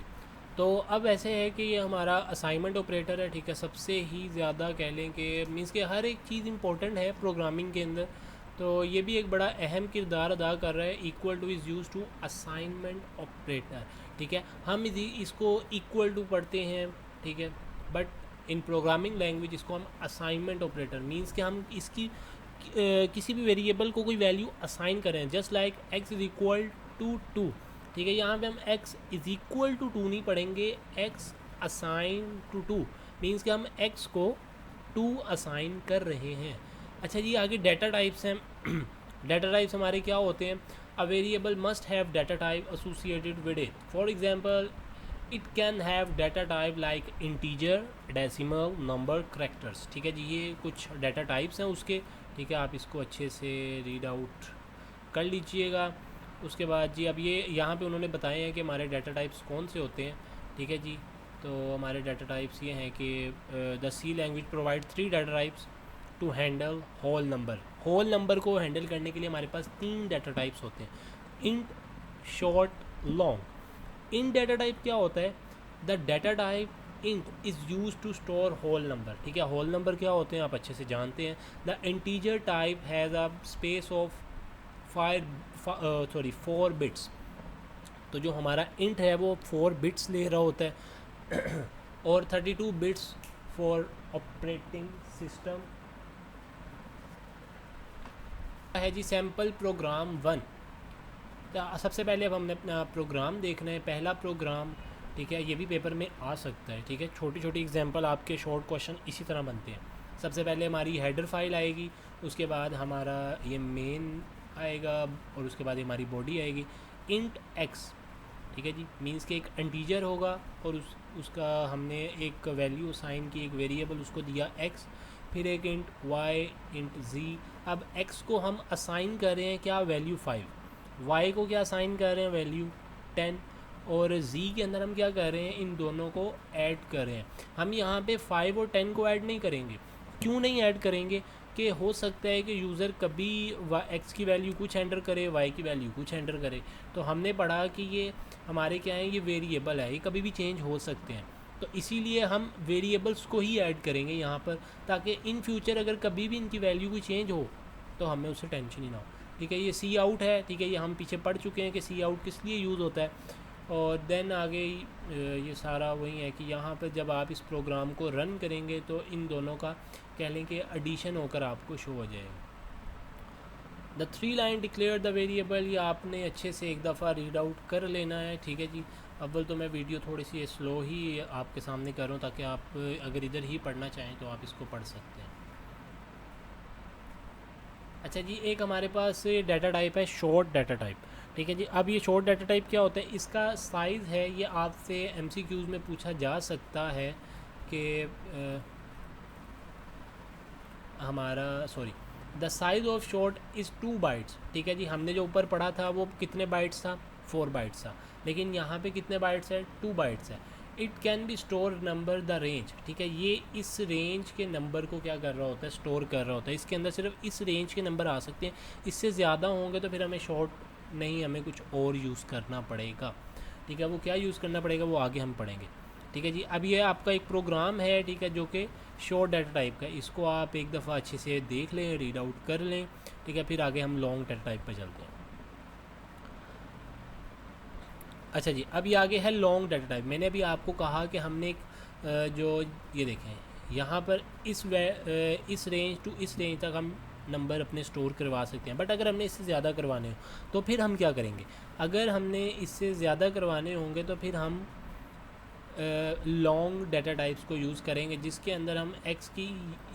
तो अब ऐसे है कि ये हमारा असाइनमेंट ऑपरेटर है। ठीक है, सबसे ही ज़्यादा कह लें कि मीन्स कि हर एक चीज़ इंपॉर्टेंट है प्रोग्रामिंग के अंदर, तो ये भी एक बड़ा अहम किरदार अदा कर रहा है। Equal to is use to assignment operator. ठीक है, हम इसको इक्वल टू पढ़ते हैं, ठीक है, बट इन प्रोग्रामिंग लैंग्वेज इसको हम असाइनमेंट ऑपरेटर मीन्स कि हम इसकी किसी भी वेरिएबल को कोई वैल्यू असाइन करें, just like x is equal to 2। ठीक है, यहाँ पे हम x इज़ इक्वल टू 2 नहीं पढ़ेंगे, x असाइन टू 2 मीन्स कि हम x को 2 असाइन कर रहे हैं। अच्छा जी, आगे डाटा टाइप्स हैं। डाटा टाइप्स हमारे क्या होते हैं? A variable must have data type associated with it. For example, it can have data type like integer, decimal, number, characters. ठीक है जी, ये कुछ डाटा टाइप्स हैं उसके। ठीक है, आप इसको अच्छे से रीड आउट कर लीजिएगा। उसके बाद जी अब ये यहाँ पे उन्होंने बताए हैं कि हमारे डाटा टाइप्स कौन से होते हैं। ठीक है जी, तो हमारे डाटा टाइप्स ये हैं कि the C language provide 3 data types to handle whole number. Whole number को हैंडल करने के लिए हमारे पास 3 डाटा टाइप्स होते हैं, int, short, long. Int data type क्या होता है? The data type int is use to store whole number. ठीक है, होल नंबर क्या होते हैं आप अच्छे से जानते हैं। The integer type has a space of 4 bits. तो जो हमारा इंट है वो 4 बिट्स ले रहा होता है और 32 बिट्स फॉर ऑपरेटिंग सिस्टम है जी। Sample program 1। तो सबसे पहले अब हमने अपना प्रोग्राम देखना है, पहला प्रोग्राम। ठीक है, ये भी पेपर में आ सकता है। ठीक है, छोटी छोटी एग्जांपल आपके शॉर्ट क्वेश्चन इसी तरह बनते हैं। सबसे पहले हमारी हेडर फाइल आएगी, उसके बाद हमारा ये मेन आएगा और उसके बाद हमारी बॉडी आएगी। इंट एक्स, ठीक है जी, मींस कि एक इंटीजर होगा और उसका हमने एक वैल्यू असाइन की, एक वेरिएबल उसको दिया एक्स, फिर एक इंट वाई, इंट जी। अब एक्स को हम असाइन कर रहे हैं क्या? वैल्यू 5। वाई को क्या असाइन कर रहे हैं? वैल्यू 10। और जी के अंदर हम क्या कर रहे हैं? इन दोनों को ऐड कर रहे हैं। हम यहाँ पे 5 और 10 को ऐड नहीं करेंगे। क्यों नहीं ऐड करेंगे? कि हो सकता है कि यूज़र कभी एक्स की वैल्यू कुछ एंटर करे, वाई की वैल्यू कुछ एंटर करे। तो हमने पढ़ा कि ये हमारे क्या है, ये वेरिएबल है, ये कभी भी चेंज हो सकते हैं। तो इसीलिए हम वेरिएबल्स को ही ऐड करेंगे यहाँ पर, ताकि इन फ्यूचर अगर कभी भी इनकी वैल्यू कोई चेंज हो तो हमें उससे टेंशन ही ना हो। ठीक है, ये सी आउट है। ठीक है, ये हम पीछे पढ़ चुके हैं कि सी आउट किस लिए यूज़ होता है। और देन आगे ये सारा वही है कि यहाँ पर जब आप इस प्रोग्राम को रन करेंगे तो इन दोनों का कह लें कि एडिशन होकर आपको शो हो जाएगा। The 3 line declare the variable, ये आपने अच्छे से एक दफ़ा रीड आउट कर लेना है। ठीक है जी, अव्वल तो मैं वीडियो थोड़ी सी स्लो ही आपके सामने कर रहा हूँ ताकि आप अगर इधर ही पढ़ना चाहें तो आप इसको पढ़ सकते हैं। अच्छा जी, एक हमारे पास डाटा टाइप है शॉर्ट डाटा टाइप। ठीक है जी, अब ये शॉर्ट डाटा टाइप क्या होता है? इसका साइज़ है, ये आपसे एमसीक्यूज़ में पूछा जा सकता है कि the size of short is 2 bytes. ठीक है जी, हमने जो ऊपर पढ़ा था वो कितने बाइट्स था? 4 बाइट्स था, लेकिन यहाँ पे कितने बाइट्स है? 2 बाइट्स है। It can be store number the range. ठीक है, ये इस रेंज के नंबर को क्या कर रहा होता है? स्टोर कर रहा होता है। इसके अंदर सिर्फ इस रेंज के नंबर आ सकते हैं, इससे ज़्यादा होंगे तो फिर हमें शॉर्ट नहीं, हमें कुछ और यूज़ करना पड़ेगा। ठीक है, वो क्या यूज़ करना पड़ेगा वो आगे हम पढ़ेंगे। ठीक है जी, अब ये आपका एक प्रोग्राम है, ठीक है, जो कि शॉर्ट डाटा टाइप का, इसको आप एक दफ़ा अच्छे से देख लें, रीड आउट कर लें। ठीक है, फिर आगे हम लॉन्ग डाटा टाइप पर चलते हैं। अच्छा जी, अब ये आगे है लॉन्ग डाटा टाइप। मैंने अभी आपको कहा कि हमने एक जो ये देखें यहाँ पर इस रेंज टू इस रेंज तक हम नंबर अपने स्टोर करवा सकते हैं, बट अगर हमने इससे ज़्यादा करवाने हो तो फिर हम क्या करेंगे। अगर हमने इससे ज़्यादा करवाने होंगे तो फिर हम लॉन्ग डाटा टाइप्स को यूज़ करेंगे, जिसके अंदर हम एक्स की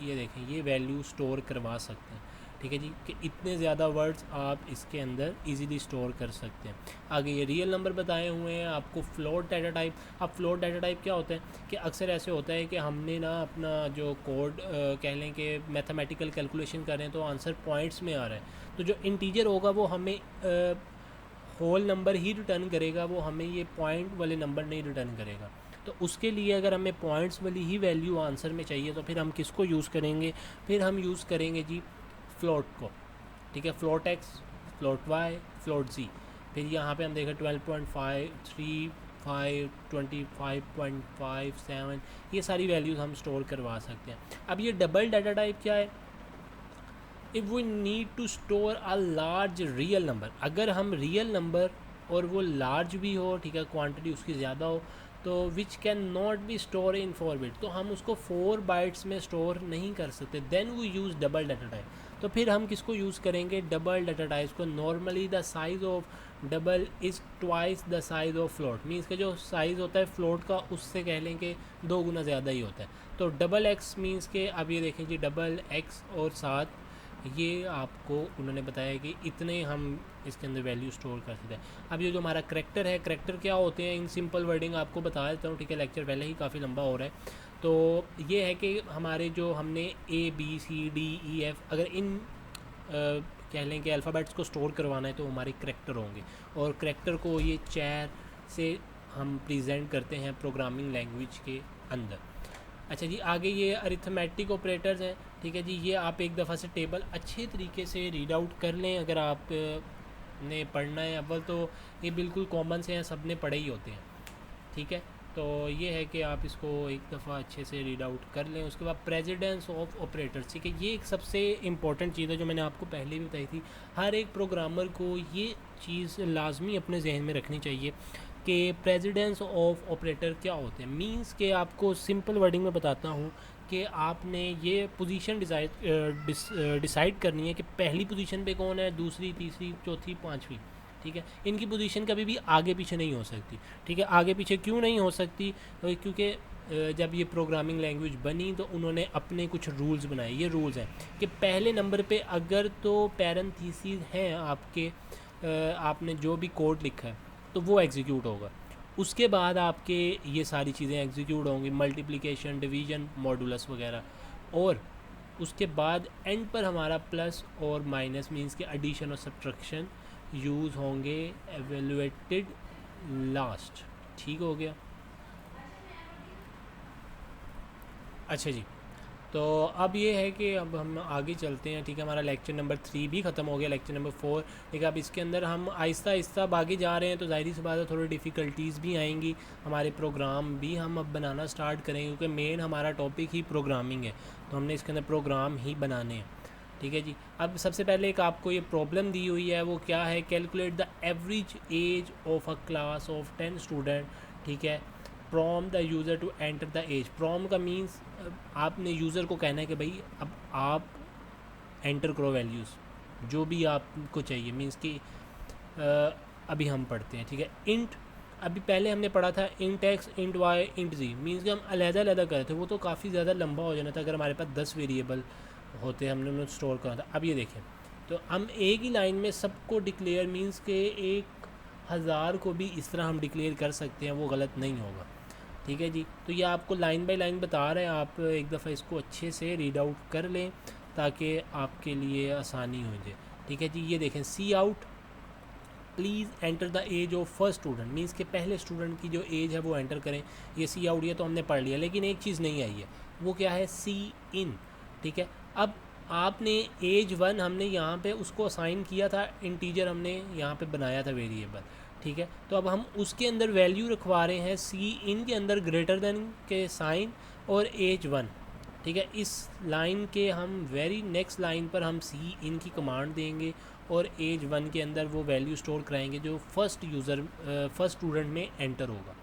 ये देखें ये वैल्यू स्टोर करवा सकते हैं। ठीक है जी, कि इतने ज़्यादा वर्ड्स आप इसके अंदर इजीली स्टोर कर सकते हैं। आगे ये रियल नंबर बताए हुए हैं आपको फ्लोट डाटा टाइप। अब फ्लोट डाटा टाइप क्या होता है कि अक्सर ऐसे होता है कि हमने ना अपना जो कोड कह लें कि मैथमेटिकल कैलकुलेशन कर रहे हैं तो आंसर पॉइंट्स में आ रहा है, तो जो इंटीजर होगा वो हमें होल नंबर ही रिटर्न करेगा, वो हमें ये पॉइंट वाले नंबर नहीं रिटर्न करेगा। तो उसके लिए अगर हमें पॉइंट्स वाली ही वैल्यू आंसर में चाहिए तो फिर हम किसको यूज़ करेंगे, फिर हम यूज़ करेंगे जी फ्लोट को। ठीक है, float X, float Y, float Z. फिर यहाँ पे हम देखें 12.5, 3, 5, 25.57, ये सारी वैल्यूज़ हम स्टोर करवा सकते हैं। अब ये डबल डाटा टाइप क्या है, if we need to store a large real number, अगर हम रियल नंबर और वो लार्ज भी हो, ठीक है, क्वांटिटी उसकी ज़्यादा हो, तो which can not be store in 4 bit, तो हम उसको 4 बाइट्स में स्टोर नहीं कर सकते, then we use double data type. तो फिर हम किसको यूज़ करेंगे, डबल डाटा टाइप्स को। Normally the size of double is twice the size of float, means का जो साइज़ होता है फ्लोट का उससे कह लें कि 2 गुना ज़्यादा ही होता है। तो डबल एक्स मीन्स के अब ये देखें जी डबल एक्स और साथ ये आपको उन्होंने बताया कि इतने हम इसके अंदर वैल्यू स्टोर कर सकते हैं। अब ये जो हमारा करैक्टर है, करैक्टर क्या होते हैं इन सिंपल वर्डिंग आपको बता देता हूँ। ठीक है, लेक्चर पहले ही काफ़ी लंबा हो रहा है। तो ये है कि हमारे जो हमने ABCDEF अगर इन कह लें कि अल्फ़ाबेट्स को स्टोर करवाना है तो हमारे करैक्टर होंगे, और करैक्टर को ये चैर से हम प्रेजेंट करते हैं प्रोग्रामिंग लैंग्वेज के अंदर। अच्छा जी, आगे ये अरिथमेटिक ऑपरेटर्स हैं। ठीक है जी, ये आप एक दफ़ा से टेबल अच्छे तरीके से रीड आउट कर लें। अगर आप ने पढ़ना है अव्वल तो ये बिल्कुल कॉमन से हैं, सब ने पढ़े ही होते हैं। ठीक है, तो ये है कि आप इसको एक दफ़ा अच्छे से रीड आउट कर लें। उसके बाद प्रेसिडेंस ऑफ ऑपरेटर्स, ठीक है, ये एक सबसे इम्पॉर्टेंट चीज़ है जो मैंने आपको पहले भी बताई थी। हर एक प्रोग्रामर को ये चीज़ लाजमी अपने जहन में रखनी चाहिए कि प्रेसिडेंस ऑफ ऑपरेटर क्या होते हैं। मींस के आपको सिंपल वर्डिंग में बताता हूँ कि आपने ये पोजीशन डिसाइड करनी है कि पहली पोजीशन पे कौन है, दूसरी, तीसरी, चौथी, पांचवी। ठीक है, इनकी पोजीशन कभी भी आगे पीछे नहीं हो सकती। ठीक है, आगे पीछे क्यों नहीं हो सकती, क्योंकि जब ये प्रोग्रामिंग लैंग्वेज बनी तो उन्होंने अपने कुछ रूल्स बनाए। ये रूल्स हैं कि पहले नंबर पे अगर तो पैरेंथेसिस हैं आपके, आपने जो भी कोड लिखा है तो वो एग्जीक्यूट होगा। उसके बाद आपके ये सारी चीज़ें एग्जीक्यूट होंगी, मल्टीप्लिकेशन, डिवीजन, मॉडुलस वगैरह। और उसके बाद एंड पर हमारा प्लस और माइनस मींस के एडिशन और सब्ट्रैक्शन यूज़ होंगे, एवेलुएटेड लास्ट। ठीक हो गया। अच्छा जी, तो अब ये है कि अब हम आगे चलते हैं। ठीक है, हमारा लेक्चर नंबर 3 भी ख़त्म हो गया, लेक्चर नंबर 4। ठीक है, अब इसके अंदर हम आहिस्ता आहिस्ता आगे जा रहे हैं तो ज़ाहिर सी बात है थोड़ी डिफ़िकल्टीज़ भी आएंगी। हमारे प्रोग्राम भी हम अब बनाना स्टार्ट करेंगे क्योंकि मेन हमारा टॉपिक ही प्रोग्रामिंग है, तो हमने इसके अंदर प्रोग्राम ही बनाने हैं। ठीक है जी, अब सबसे पहले एक आपको ये प्रॉब्लम दी हुई है, वो क्या है, calculate the average age of a class of 10 student. ठीक है, from the user to enter the age. From का मीन्स आपने यूज़र को कहना है कि भाई अब आप एंटर करो वैल्यूज़ जो भी आपको चाहिए। मीन्स कि अभी हम पढ़ते हैं। ठीक है, इंट, अभी पहले हमने पढ़ा था int X, int Y, int Z. Means कि हम अलग-अलग कर रहे थे, वो तो काफ़ी ज़्यादा लंबा हो जाना था अगर हमारे पास 10 वेरिएबल होते, हमने उन्हें स्टोर करना था। अब ये देखें, तो हम एक ही लाइन में सबको डिक्लेयर, मीन्स के 1000 को भी इस तरह हम डिक्लेयर कर सकते हैं, वो गलत नहीं होगा। ठीक है जी, तो ये आपको लाइन बाय लाइन बता रहे हैं, आप एक दफ़ा इसको अच्छे से रीड आउट कर लें ताकि आपके लिए आसानी हो जाए। ठीक है जी, ये देखें, cout please enter the age of first student. Means के पहले स्टूडेंट की जो एज है वो एंटर करें। ये सी आउट ये तो हमने पढ़ लिया, लेकिन एक चीज़ नहीं आई है, वो क्या है, सी इन। ठीक है, अब आपने एज 1 हमने यहाँ पे उसको असाइन किया था, इंटीजर हमने यहाँ पे बनाया था वेरिएबल, ठीक है। तो अब हम उसके अंदर वैल्यू रखवा रहे हैं सी इन के अंदर ग्रेटर देन के साइन और एज 1, ठीक है। इस लाइन के हम वेरी नेक्स्ट लाइन पर हम सी इन की कमांड देंगे और एज 1 के अंदर वो वैल्यू स्टोर कराएंगे जो फर्स्ट स्टूडेंट में एंटर होगा।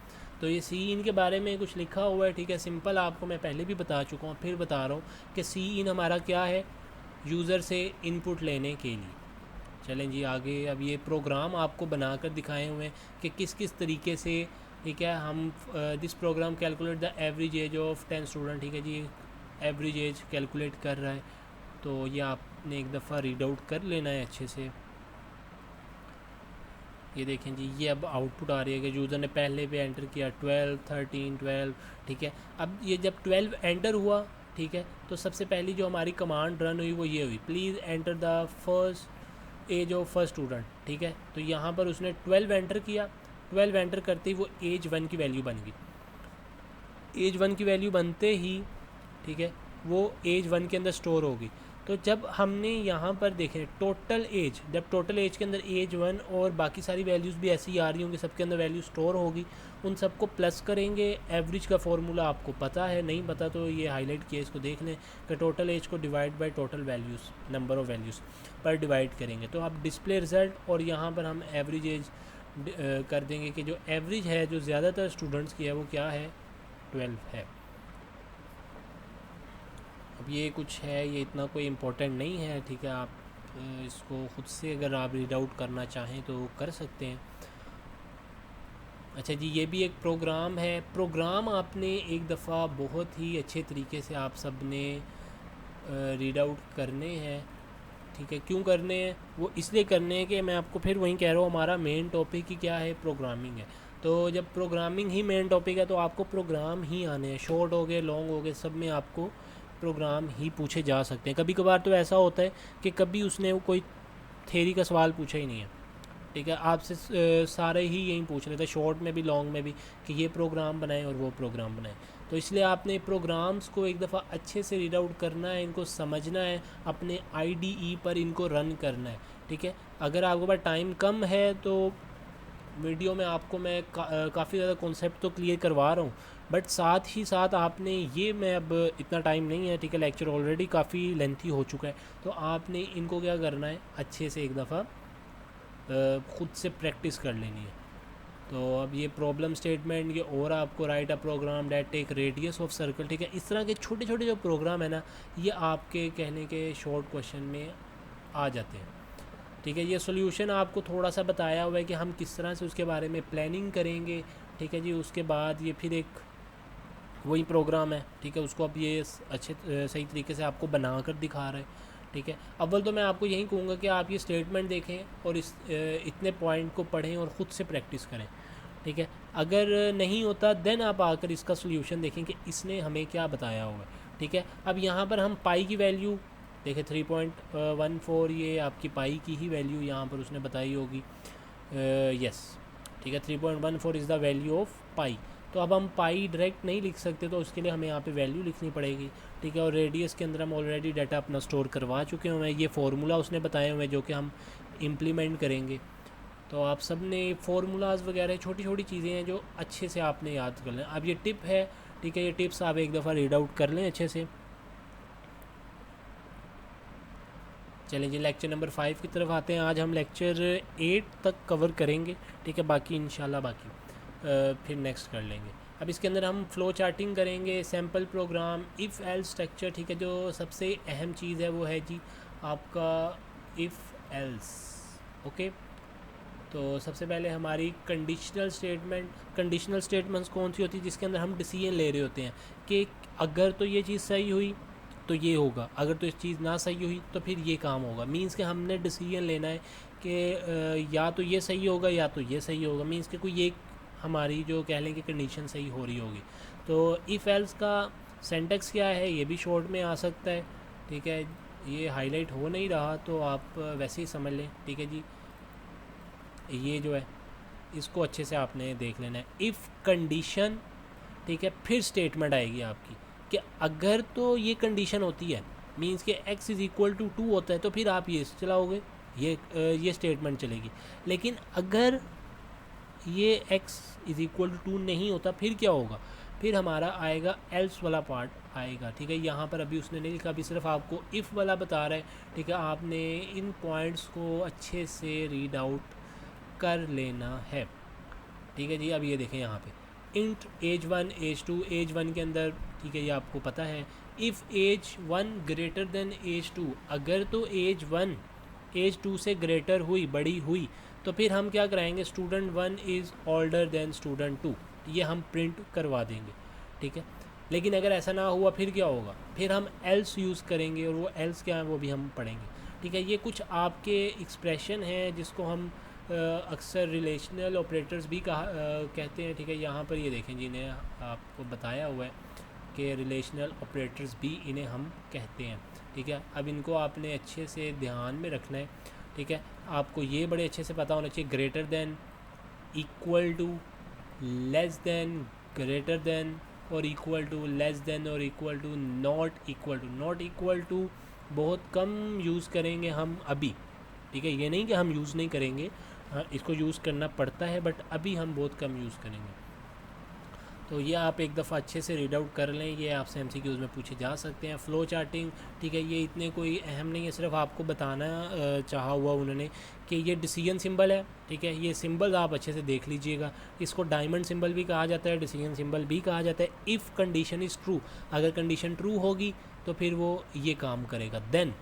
तो ये सी इन के बारे में कुछ लिखा हुआ है, ठीक है। सिंपल आपको मैं पहले भी बता चुका हूँ, फिर बता रहा हूँ कि सी इन हमारा क्या है, यूज़र से इनपुट लेने के लिए। चलें जी आगे। अब ये प्रोग्राम आपको बनाकर दिखाए हुए हैं कि किस किस तरीके से, ठीक है, हम this program calculate the average age of 10 student, ठीक है जी, एवरेज एज कैलकुलेट कर रहा है। तो ये आपने एक दफ़ा रीड आउट कर लेना है अच्छे से। ये देखें जी, ये अब आउटपुट आ रही है कि यूज़र ने पहले पे एंटर किया 12, 13, 12, ठीक है। अब ये जब 12 एंटर हुआ, ठीक है, तो सबसे पहली जो हमारी कमांड रन हुई वो ये हुई, please enter the first age of first student, ठीक है। तो यहाँ पर उसने 12 एंटर किया, 12 एंटर करते ही वो एज 1 की वैल्यू बन गई। एज 1 की वैल्यू बनते ही, ठीक है, वो एज 1 के अंदर स्टोर होगी। तो जब हमने यहाँ पर देखें टोटल एज, जब टोटल एज के अंदर एज 1 और बाकी सारी वैल्यूज़ भी ऐसी आ रही होंगी, सबके अंदर वैल्यू स्टोर होगी, उन सबको प्लस करेंगे। एवरेज का फॉर्मूला आपको पता है, नहीं पता तो ये हाईलाइट किया, इसको देख लें कि टोटल एज को divide by total values, number of values पर डिवाइड करेंगे। तो आप डिस्प्ले रिज़ल्ट और यहाँ पर हम एवरेज एज कर देंगे कि जो एवरेज है जो ज़्यादातर स्टूडेंट्स की है वो क्या है, 12 है। अब ये कुछ है, ये इतना कोई इम्पोर्टेंट नहीं है, ठीक है। आप इसको ख़ुद से अगर आप रीड आउट करना चाहें तो कर सकते हैं। अच्छा जी, ये भी एक प्रोग्राम है। प्रोग्राम आपने एक दफ़ा बहुत ही अच्छे तरीके से आप सब ने रीड आउट करने हैं, ठीक है। क्यों करने हैं? वो इसलिए करने हैं कि मैं आपको फिर वहीं कह रहा हूँ, हमारा मेन टॉपिक ही क्या है, प्रोग्रामिंग है। तो जब प्रोग्रामिंग ही मेन टॉपिक है तो आपको प्रोग्राम ही आने हैं, शॉर्ट हो गए, लॉन्ग हो गए, सब में आपको प्रोग्राम ही पूछे जा सकते हैं। कभी कभार तो ऐसा होता है कि कभी उसने कोई थ्योरी का सवाल पूछा ही नहीं है, ठीक है, आपसे सारे ही यही पूछ रहे थे, शॉर्ट में भी लॉन्ग में भी, कि ये प्रोग्राम बनाएं और वो प्रोग्राम बनाएं। तो इसलिए आपने प्रोग्राम्स को एक दफ़ा अच्छे से रीड आउट करना है, इनको समझना है, अपने IDE पर इनको रन करना है, ठीक है। अगर आपके पास टाइम कम है तो वीडियो में आपको मैं काफ़ी ज़्यादा कॉन्सेप्ट तो क्लियर करवा रहा हूँ, बट साथ ही साथ आपने ये, मैं अब इतना टाइम नहीं है, ठीक है, लेक्चर ऑलरेडी काफ़ी लेंथी हो चुका है, तो आपने इनको क्या करना है, अच्छे से एक दफ़ा ख़ुद से प्रैक्टिस कर लेनी है। तो अब ये प्रॉब्लम स्टेटमेंट, ये और आपको write a program that take radius of circle, ठीक है, इस तरह के छोटे छोटे जो प्रोग्राम है ना, ये आपके कहने के शॉर्ट क्वेश्चन में आ जाते हैं, ठीक है। ये सॉल्यूशन आपको थोड़ा सा बताया हुआ है कि हम किस तरह से उसके बारे में प्लानिंग करेंगे, ठीक है जी। उसके बाद ये फिर एक वही प्रोग्राम है, ठीक है, उसको अब ये अच्छे सही तरीके से आपको बना कर दिखा रहे हैं, ठीक है। अव्वल तो मैं आपको यही कहूँगा कि आप ये स्टेटमेंट देखें और इस इतने पॉइंट को पढ़ें और ख़ुद से प्रैक्टिस करें, ठीक है। अगर नहीं होता देन आप आकर इसका सॉल्यूशन देखें कि इसने हमें क्या बताया हुआ है, ठीक है। अब यहाँ पर हम पाई की वैल्यू देखें 3.14, ये आपकी पाई की ही वैल्यू यहाँ पर उसने बताई होगी, यस, ठीक है, 3.14 इज़ द वैल्यू ऑफ पाई। तो अब हम पाई डायरेक्ट नहीं लिख सकते, तो उसके लिए हमें यहाँ पे वैल्यू लिखनी पड़ेगी, ठीक है। और रेडियस के अंदर हम ऑलरेडी डाटा अपना स्टोर करवा चुके हुए हैं, ये फार्मूला उसने बताए हुए हैं जो कि हम इम्प्लीमेंट करेंगे। तो आप सब ने फार्मूलाज वगैरह छोटी छोटी चीज़ें हैं जो अच्छे से आपने याद कर लें। अब ये टिप है, ठीक है, ये टिप्स आप एक दफ़ा रीड आउट कर लें अच्छे से। चलें जी, लेक्चर नंबर 5 की तरफ आते हैं। आज हम लेक्चर 8 तक कवर करेंगे, ठीक है, बाकी इंशाल्लाह बाकी फिर नेक्स्ट कर लेंगे। अब इसके अंदर हम फ़्लो चार्टिंग करेंगे, sample program, if else structure, ठीक है। जो सबसे अहम चीज़ है वो है जी आपका इफ़ एल्स, ओके। तो सबसे पहले हमारी कंडीशनल स्टेटमेंट्स कौन सी होती है, जिसके अंदर हम डिसीजन ले रहे होते हैं कि अगर तो ये चीज़ सही हुई तो ये होगा, अगर तो इस चीज़ ना सही हुई तो फिर ये काम होगा। मींस कि हमने डिसीजन लेना है कि या तो ये सही होगा या तो ये सही होगा, मींस कि कोई एक हमारी जो कह लें कि कंडीशन सही हो रही होगी। तो इफ़ एल्स का सिंटैक्स क्या है, ये भी शॉर्ट में आ सकता है, ठीक है। ये हाईलाइट हो नहीं रहा तो आप वैसे ही समझ लें, ठीक है जी। ये जो है इसको अच्छे से आपने देख लेना है। इफ़ कंडीशन, ठीक है, फिर स्टेटमेंट आएगी आपकी कि अगर तो ये कंडीशन होती है, मीन्स के x इज़ इक्वल टू 2 होता है तो फिर आप ये चलाओगे, ये स्टेटमेंट चलेगी। लेकिन अगर ये x इज़ इक्वल टू 2 नहीं होता फिर क्या होगा, फिर हमारा आएगा एल्स वाला पार्ट आएगा। ठीक है, यहाँ पर अभी उसने नहीं लिखा, अभी सिर्फ आपको इफ़ वाला बता रहा है। ठीक है, आपने इन पॉइंट्स को अच्छे से रीड आउट कर लेना है। ठीक है जी, अब ये देखें यहाँ पे इंट एज 1 एज 2, एज 1 के अंदर, ठीक है ये आपको पता है, if age 1 greater than age 2, अगर तो एज 1 एज 2 से ग्रेटर हुई, बड़ी हुई, तो फिर हम क्या कराएंगे, student 1 is older then student 2, ये हम प्रिंट करवा देंगे। ठीक है, लेकिन अगर ऐसा ना हुआ फिर क्या होगा, फिर हम एल्स यूज़ करेंगे, और वो एल्स क्या है वो भी हम पढ़ेंगे। ठीक है, ये कुछ आपके एक्सप्रेशन हैं जिसको हम अक्सर रिलेशनल ऑपरेटर्स भी कहते हैं। ठीक है, यहाँ पर ये देखें जिन्हें आपको बताया हुआ है कि रिलेशनल ऑपरेटर्स भी इन्हें हम कहते हैं। ठीक है, अब इनको आपने अच्छे से ध्यान में रखना है। ठीक है, आपको ये बड़े अच्छे से पता होना चाहिए, greater than, equal to, less than, greater than और इक्वल टू, लेस देन और equal to, not equal to. Not equal to बहुत कम यूज़ करेंगे हम अभी। ठीक है, ये नहीं कि हम यूज़ नहीं करेंगे, हाँ इसको यूज़ करना पड़ता है, बट अभी हम बहुत कम यूज़ करेंगे। तो ये आप एक दफ़ा अच्छे से रीड आउट कर लें, ये आपसे MCQs में पूछे जा सकते हैं। फ़्लो चार्टिंग, ठीक है, ये इतने कोई अहम नहीं है, सिर्फ आपको बताना चाहा हुआ उन्होंने कि ये डिसीजन सिंबल है। ठीक है, ये सिंबल आप अच्छे से देख लीजिएगा, इसको डायमंड सिंबल भी कहा जाता है, डिसीजन सिंबल भी कहा जाता है। इफ़ कंडीशन इज़ ट्रू, अगर कंडीशन ट्रू होगी तो फिर वो ये काम करेगा। देन,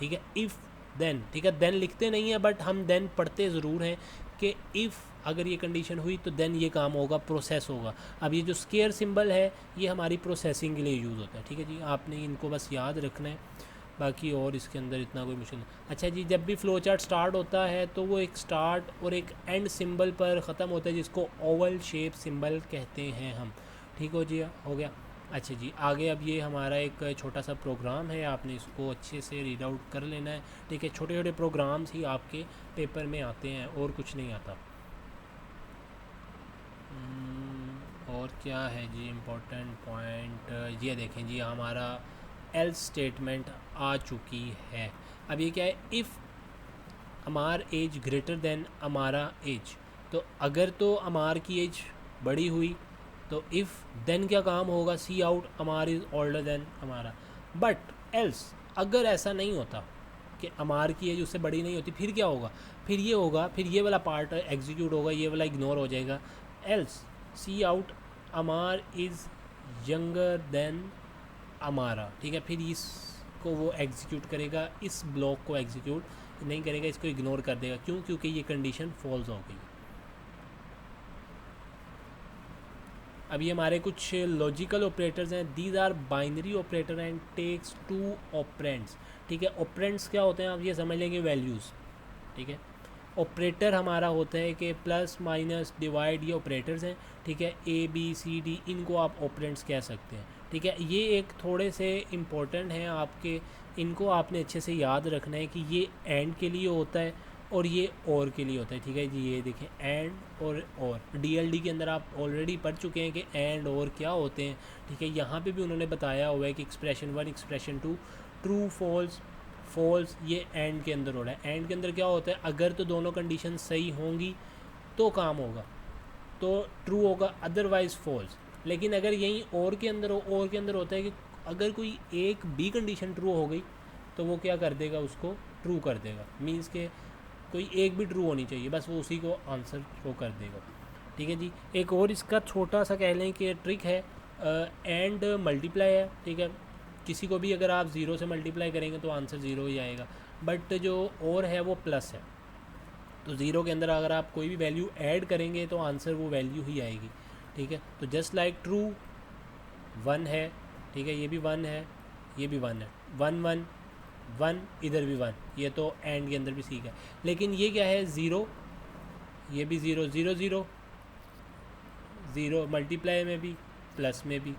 ठीक है, इफ़ देन, ठीक है, देन लिखते नहीं है बट हम देन पढ़ते ज़रूर हैं कि इफ़ अगर ये कंडीशन हुई तो देन ये काम होगा, प्रोसेस होगा। अब ये जो स्केयर सिंबल है ये हमारी प्रोसेसिंग के लिए यूज़ होता है। ठीक है जी, आपने इनको बस याद रखना है, बाकी और इसके अंदर इतना कोई मुश्किल नहीं। अच्छा जी, जब भी फ़्लो चार्ट स्टार्ट होता है तो वो एक स्टार्ट और एक एंड सिंबल पर ख़त्म होता है, जिसको ओवल शेप सिंबल कहते हैं हम। ठीक हो जी, हो गया। अच्छा जी, आगे अब ये हमारा एक छोटा सा प्रोग्राम है, आपने इसको अच्छे से रीड आउट कर लेना है। ठीक है, छोटे छोटे प्रोग्राम्स ही आपके पेपर में आते हैं और कुछ नहीं आता। और क्या है जी इम्पोर्टेंट पॉइंट, ये देखें जी हमारा एल्स स्टेटमेंट आ चुकी है। अब ये क्या है, if Amar age greater than Amara age, तो अगर तो अमार की एज बड़ी हुई तो इफ़ देन क्या काम होगा, सी out Amar is older than Amara. But else अगर ऐसा नहीं होता कि अमार की एज उससे बड़ी नहीं होती, फिर क्या होगा, फिर ये होगा, फिर ये वाला पार्ट एग्जीक्यूट होगा, ये वाला इग्नोर हो जाएगा। Else C out Amar is younger than Amara. ठीक है, फिर इसको वो एग्जीक्यूट करेगा, इस ब्लॉक को एग्जीक्यूट नहीं करेगा, इसको इग्नोर कर देगा। क्यों, क्योंकि ये कंडीशन फॉल्स हो गई। अब ये हमारे कुछ लॉजिकल ऑपरेटर्स हैं, these are binary operator and takes 2 operands. ठीक है, ऑपरेंड्स क्या होते हैं आप ये समझ लेंगे, वैल्यूज़। ठीक है, ऑपरेटर हमारा होता है कि प्लस माइनस डिवाइड, ये ऑपरेटर्स हैं। ठीक है, ABCD इनको आप ऑपरेंड्स कह सकते हैं। ठीक है, ये एक थोड़े से इम्पोर्टेंट हैं आपके, इनको आपने अच्छे से याद रखना है कि ये एंड के लिए होता है और ये और के लिए होता है। ठीक है जी, ये देखें एंड और DLD के अंदर आप ऑलरेडी पढ़ चुके हैं कि एंड और क्या होते हैं। ठीक है, यहाँ पे भी उन्होंने बताया हुआ है कि expression 1 expression 2, true false false, ये एंड के अंदर हो रहा है। एंड के अंदर क्या होता है, अगर तो दोनों कंडीशन सही होंगी तो काम होगा, तो ट्रू होगा, अदरवाइज़ फॉल्स। लेकिन अगर यहीं और के अंदर हो, और के अंदर होता है कि अगर कोई एक भी कंडीशन ट्रू हो गई तो वो क्या कर देगा, उसको ट्रू कर देगा। मीन्स के कोई एक भी ट्रू होनी चाहिए, बस वो उसी को आंसर शो कर देगा। ठीक है जी, एक और इसका छोटा सा कह लें कि ट्रिक है, एंड मल्टीप्लाई है। ठीक है, किसी को भी अगर आप 0 से मल्टीप्लाई करेंगे तो आंसर 0 ही आएगा, बट जो और है वो प्लस है, तो 0 के अंदर अगर आप कोई भी वैल्यू ऐड करेंगे तो आंसर वो वैल्यू ही आएगी। ठीक है, तो जस्ट लाइक ट्रू 1 है। ठीक है, ये भी 1 है, ये भी 1 है, 1 1 1, इधर भी 1, ये तो एंड के अंदर भी सीखा है। लेकिन ये क्या है, 0, ये भी 0 0 0 0, मल्टीप्लाई में भी प्लस में भी,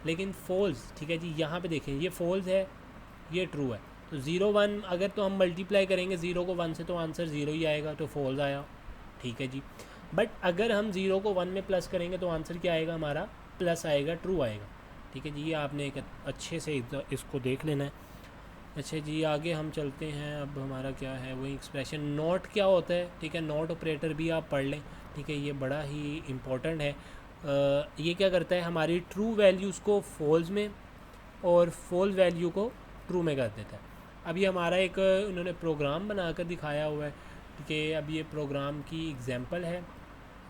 लेकिन फॉल्स। ठीक है जी, यहाँ पे देखें ये फॉल्स है, ये ट्रू है। तो 0 1 अगर तो हम मल्टीप्लाई करेंगे 0 को 1 से तो आंसर 0 ही आएगा, तो फॉल्स आया। ठीक है जी, बट अगर हम 0 को 1 में प्लस करेंगे तो आंसर क्या आएगा, हमारा प्लस आएगा, ट्रू आएगा। ठीक है जी, ये आपने एक अच्छे से इसको देख लेना है। अच्छा जी, आगे हम चलते हैं। अब हमारा क्या है, वही एक्सप्रेशन नॉट क्या होता है, ठीक है। नॉट ऑपरेटर भी आप पढ़ लें, ठीक है, ये बड़ा ही इम्पोर्टेंट है। ये क्या करता है, हमारी ट्रू वैल्यूज़ को फॉल्स में और फॉल्स वैल्यू को ट्रू में कर देता है। अब ये हमारा एक उन्होंने प्रोग्राम बनाकर दिखाया हुआ है, ठीक है। अब ये प्रोग्राम की एग्जांपल है,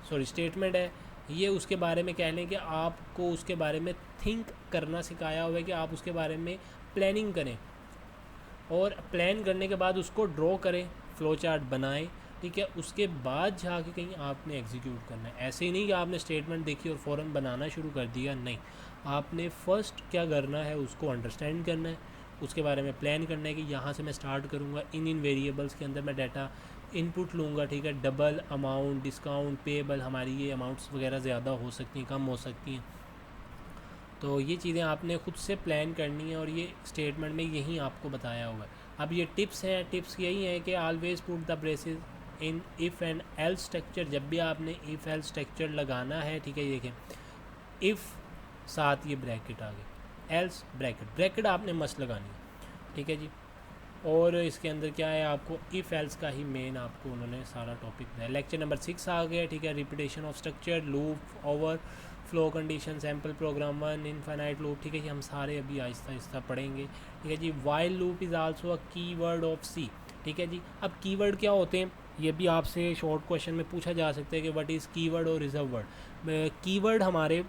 सॉरी स्टेटमेंट है। ये उसके बारे में कह लें कि आपको उसके बारे में थिंक करना सिखाया हुआ है, कि आप उसके बारे में प्लानिंग करें और प्लान करने के बाद उसको ड्रॉ करें, फ़्लो चार्ट बनाएं, ठीक है। उसके बाद जाके कहीं आपने एग्जीक्यूट करना है। ऐसे ही नहीं कि आपने स्टेटमेंट देखी और फ़ौरन बनाना शुरू कर दिया, नहीं। आपने फ़र्स्ट क्या करना है, उसको अंडरस्टैंड करना है, उसके बारे में प्लान करना है कि यहाँ से मैं स्टार्ट करूँगा, इन वेरिएबल्स के अंदर मैं डाटा इनपुट लूँगा, ठीक है। डबल अमाउंट, डिस्काउंट, पेएबल, हमारी ये अमाउंट्स वगैरह ज़्यादा हो सकती हैं, कम हो सकती हैं। तो ये चीज़ें आपने ख़ुद से प्लान करनी है और ये स्टेटमेंट में यही आपको बताया हुआ है। अब ये टिप्स हैं, टिप्स यही हैं कि always put the braces in if and else structure. जब भी आपने इफ़ एल्स स्ट्रक्चर लगाना है, ठीक है, ये देखें, इफ़ साथ ये ब्रैकेट आ गए, एल्स ब्रैकेट, ब्रैकेट आपने मस्त लगानी है, ठीक है जी। और इसके अंदर क्या है, आपको इफ़ एल्स का ही मेन आपको उन्होंने सारा टॉपिक दिया। लेक्चर नंबर 6 आ गया, ठीक है। Repetition of structure, loop, over flow condition, sample program 1, infinite loop, ठीक है जी। हम सारे अभी आहिस्ता आहिस्ता पढ़ेंगे, ठीक है जी। While loop is also a keyword of C, ठीक है जी। अब कीवर्ड क्या होते हैं, ये भी आपसे शॉर्ट क्वेश्चन में पूछा जा सकता है कि व्हाट इज़ कीवर्ड और रिजर्व वर्ड। कीवर्ड हमारे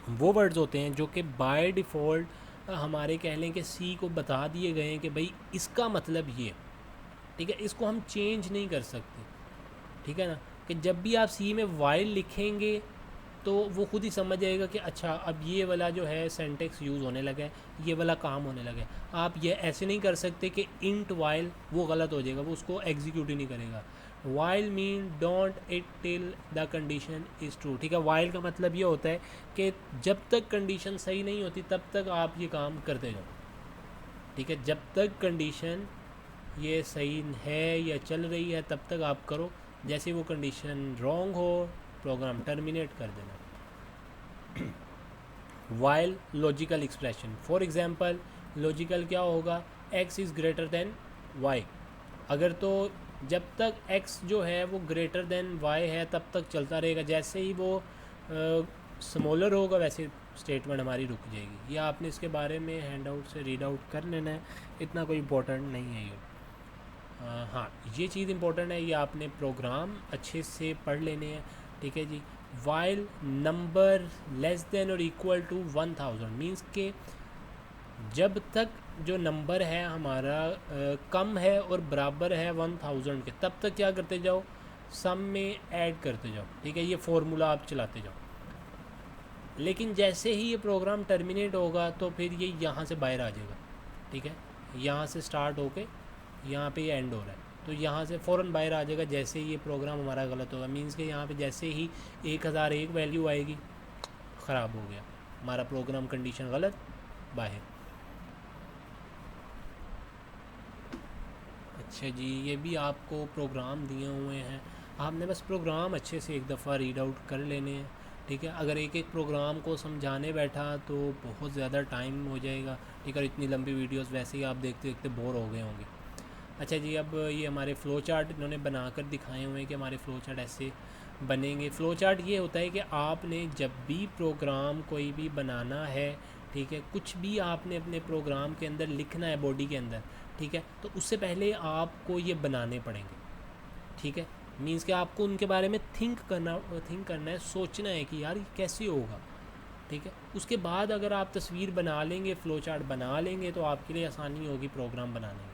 वो वर्ड्स होते हैं जो कि बाय डिफ़ॉल्ट हमारे कह लें कि सी को बता दिए गए हैं कि भाई इसका मतलब ये, ठीक है। इसको हम चेंज नहीं कर सकते, ठीक है ना। कि जब भी आप सी में वाइल लिखेंगे तो वो खुद ही समझ जाएगा कि अच्छा अब ये वाला जो है सेंटेक्स यूज़ होने लगा है, ये वाला काम होने लगा है। आप ये ऐसे नहीं कर सकते कि इंट वाइल, वो गलत हो जाएगा, वो उसको एग्जीक्यूट ही नहीं करेगा। While mean don't it till the condition is true, ठीक है। वाइल का मतलब ये होता है कि जब तक कंडीशन सही नहीं होती तब तक आप ये काम करते जाओ, ठीक है। जब तक कंडीशन ये सही है या चल रही है तब तक आप करो, जैसे वो कंडीशन रॉन्ग हो प्रोग्राम टर्मिनेट कर देना। While logical expression, for example logical क्या होगा, x is greater than y। अगर तो जब तक x जो है वो ग्रेटर देन y है तब तक चलता रहेगा, जैसे ही वो स्मॉलर होगा वैसे स्टेटमेंट हमारी रुक जाएगी। या आपने इसके बारे में हैंड आउट से रीड आउट कर लेना है, इतना कोई इम्पोर्टेंट नहीं है ये। हाँ, ये चीज़ इम्पोर्टेंट है, ये आपने प्रोग्राम अच्छे से पढ़ लेने हैं, ठीक है जी। वाइल नंबर लेस देन और इक्वल टू 1000 मीन्स के जब तक जो नंबर है हमारा कम है और बराबर है 1000 के, तब तक क्या करते जाओ, सम में ऐड करते जाओ, ठीक है। ये फार्मूला आप चलाते जाओ। लेकिन जैसे ही ये प्रोग्राम टर्मिनेट होगा तो फिर ये यहाँ से बाहर आ जाएगा, ठीक है। यहाँ से स्टार्ट होके यहाँ पे ये एंड हो रहा है, तो यहाँ से फ़ौरन बाहर आ जाएगा जैसे ही ये प्रोग्राम हमारा गलत होगा। मीन्स कि यहाँ पे जैसे ही 1001 वैल्यू आएगी, ख़राब हो गया हमारा प्रोग्राम, कंडीशन गलत, बाहर। अच्छा जी, ये भी आपको प्रोग्राम दिए हुए हैं, आपने बस प्रोग्राम अच्छे से एक दफ़ा रीड आउट कर लेने हैं, ठीक है। अगर एक एक प्रोग्राम को समझाने बैठा तो बहुत ज़्यादा टाइम हो जाएगा, ठीक है। और इतनी लंबी वीडियोस वैसे ही आप देखते देखते बोर हो गए होंगे। अच्छा जी, अब ये हमारे फ़्लो चार्ट इन्होंने बनाकर दिखाए हुए हैं कि हमारे फ़्लो चार्ट ऐसे बनेंगे। फ़्लो चार्ट ये होता है कि आपने जब भी प्रोग्राम कोई भी बनाना है, ठीक है, कुछ भी आपने अपने प्रोग्राम के अंदर लिखना है बॉडी के अंदर, ठीक है, तो उससे पहले आपको ये बनाने पड़ेंगे, ठीक है। मीन्स कि आपको उनके बारे में थिंक करना है, सोचना है कि यार ये कैसे होगा, ठीक है। उसके बाद अगर आप तस्वीर बना लेंगे, फ़्लो चार्ट बना लेंगे, तो आपके लिए आसानी होगी प्रोग्राम बनाने में,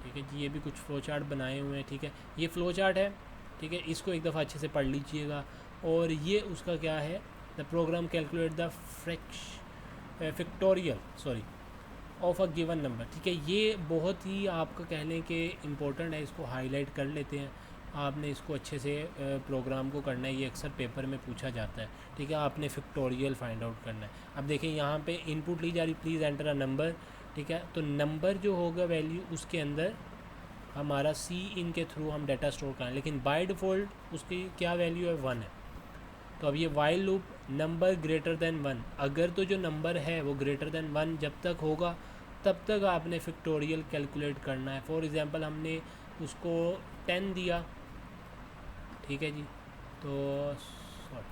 ठीक है जी। ये भी कुछ फ़्लो चार्ट बनाए हुए हैं, ठीक है। ये फ़्लो चार्ट है, ठीक है, इसको एक दफ़ा अच्छे से पढ़ लीजिएगा। और ये उसका क्या है, the program calculate the factorial of a given number, ठीक है। ये बहुत ही आपका कह लें कि इम्पोर्टेंट है, इसको हाईलाइट कर लेते हैं। आपने इसको अच्छे से प्रोग्राम को करना है, ये अक्सर पेपर में पूछा जाता है, ठीक है। आपने फैक्टोरियल फाइंड आउट करना है। अब देखें यहाँ पे इनपुट ली जा रही, प्लीज़ एंटर अ नंबर, ठीक है। तो नंबर जो होगा वैल्यू उसके अंदर हमारा सी इन के थ्रू हम डाटा स्टोर करें, लेकिन बाय डिफ़ॉल्ट उसकी क्या वैल्यू है, 1 है। तो अब ये while loop number greater than 1, अगर तो जो नंबर है वो ग्रेटर दैन 1 जब तक होगा तब तक आपने फैक्टोरियल कैलकुलेट करना है। फॉर एग्ज़ाम्पल हमने उसको 10 दिया, ठीक है जी, तो सॉरी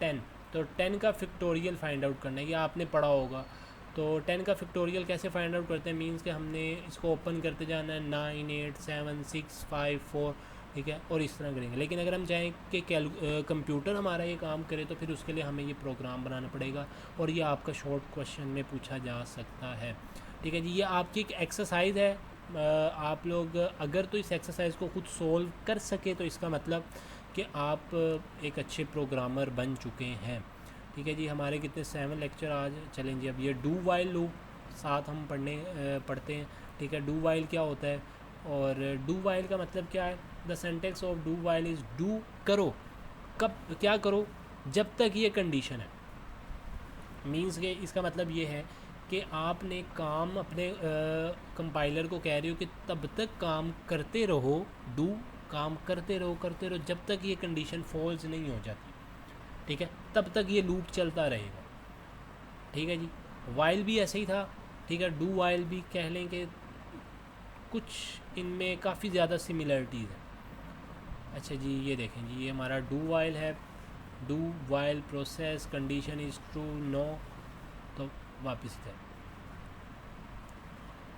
10, तो 10 का फैक्टोरियल फाइंड आउट करना है, ये आपने पढ़ा होगा। तो 10 का फैक्टोरियल कैसे फाइंड आउट करते हैं, मींस कि हमने इसको ओपन करते जाना है 9 8 7 6 5 4, ठीक है, और इस तरह करेंगे। लेकिन अगर हम चाहें कि कंप्यूटर हमारा ये काम करे तो फिर उसके लिए हमें ये प्रोग्राम बनाना पड़ेगा, और ये आपका शॉर्ट क्वेश्चन में पूछा जा सकता है, ठीक है जी। ये आपकी एक एक्सरसाइज है, आप लोग अगर तो इस एक्सरसाइज को खुद सोल्व कर सके तो इसका मतलब कि आप एक अच्छे प्रोग्रामर बन चुके हैं, ठीक है जी। हमारे कितने 7 लेक्चर आज चलेंगे। अब ये डू वाइल लूप साथ हम पढ़ते हैं, ठीक है। डू वाइल क्या होता है, और डू वाइल का मतलब क्या है, the syntax of do while is do करो, कब क्या करो, जब तक ये कंडीशन है। मीन्स के इसका मतलब ये है कि आपने काम अपने कंपाइलर को कह रहे हो कि तब तक काम करते रहो, डू काम करते रहो जब तक ये कंडीशन फॉल्स नहीं हो जाती, ठीक है, तब तक ये लूप चलता रहेगा, ठीक है जी। वाइल भी ऐसे ही था, ठीक है, डू वाइल भी कह लें कि कुछ इनमें काफ़ी ज़्यादा सिमिलरिटीज़ है। अच्छा जी, ये देखें जी, ये हमारा डू वाइल है, do while process condition is true no, तो वापस इधर,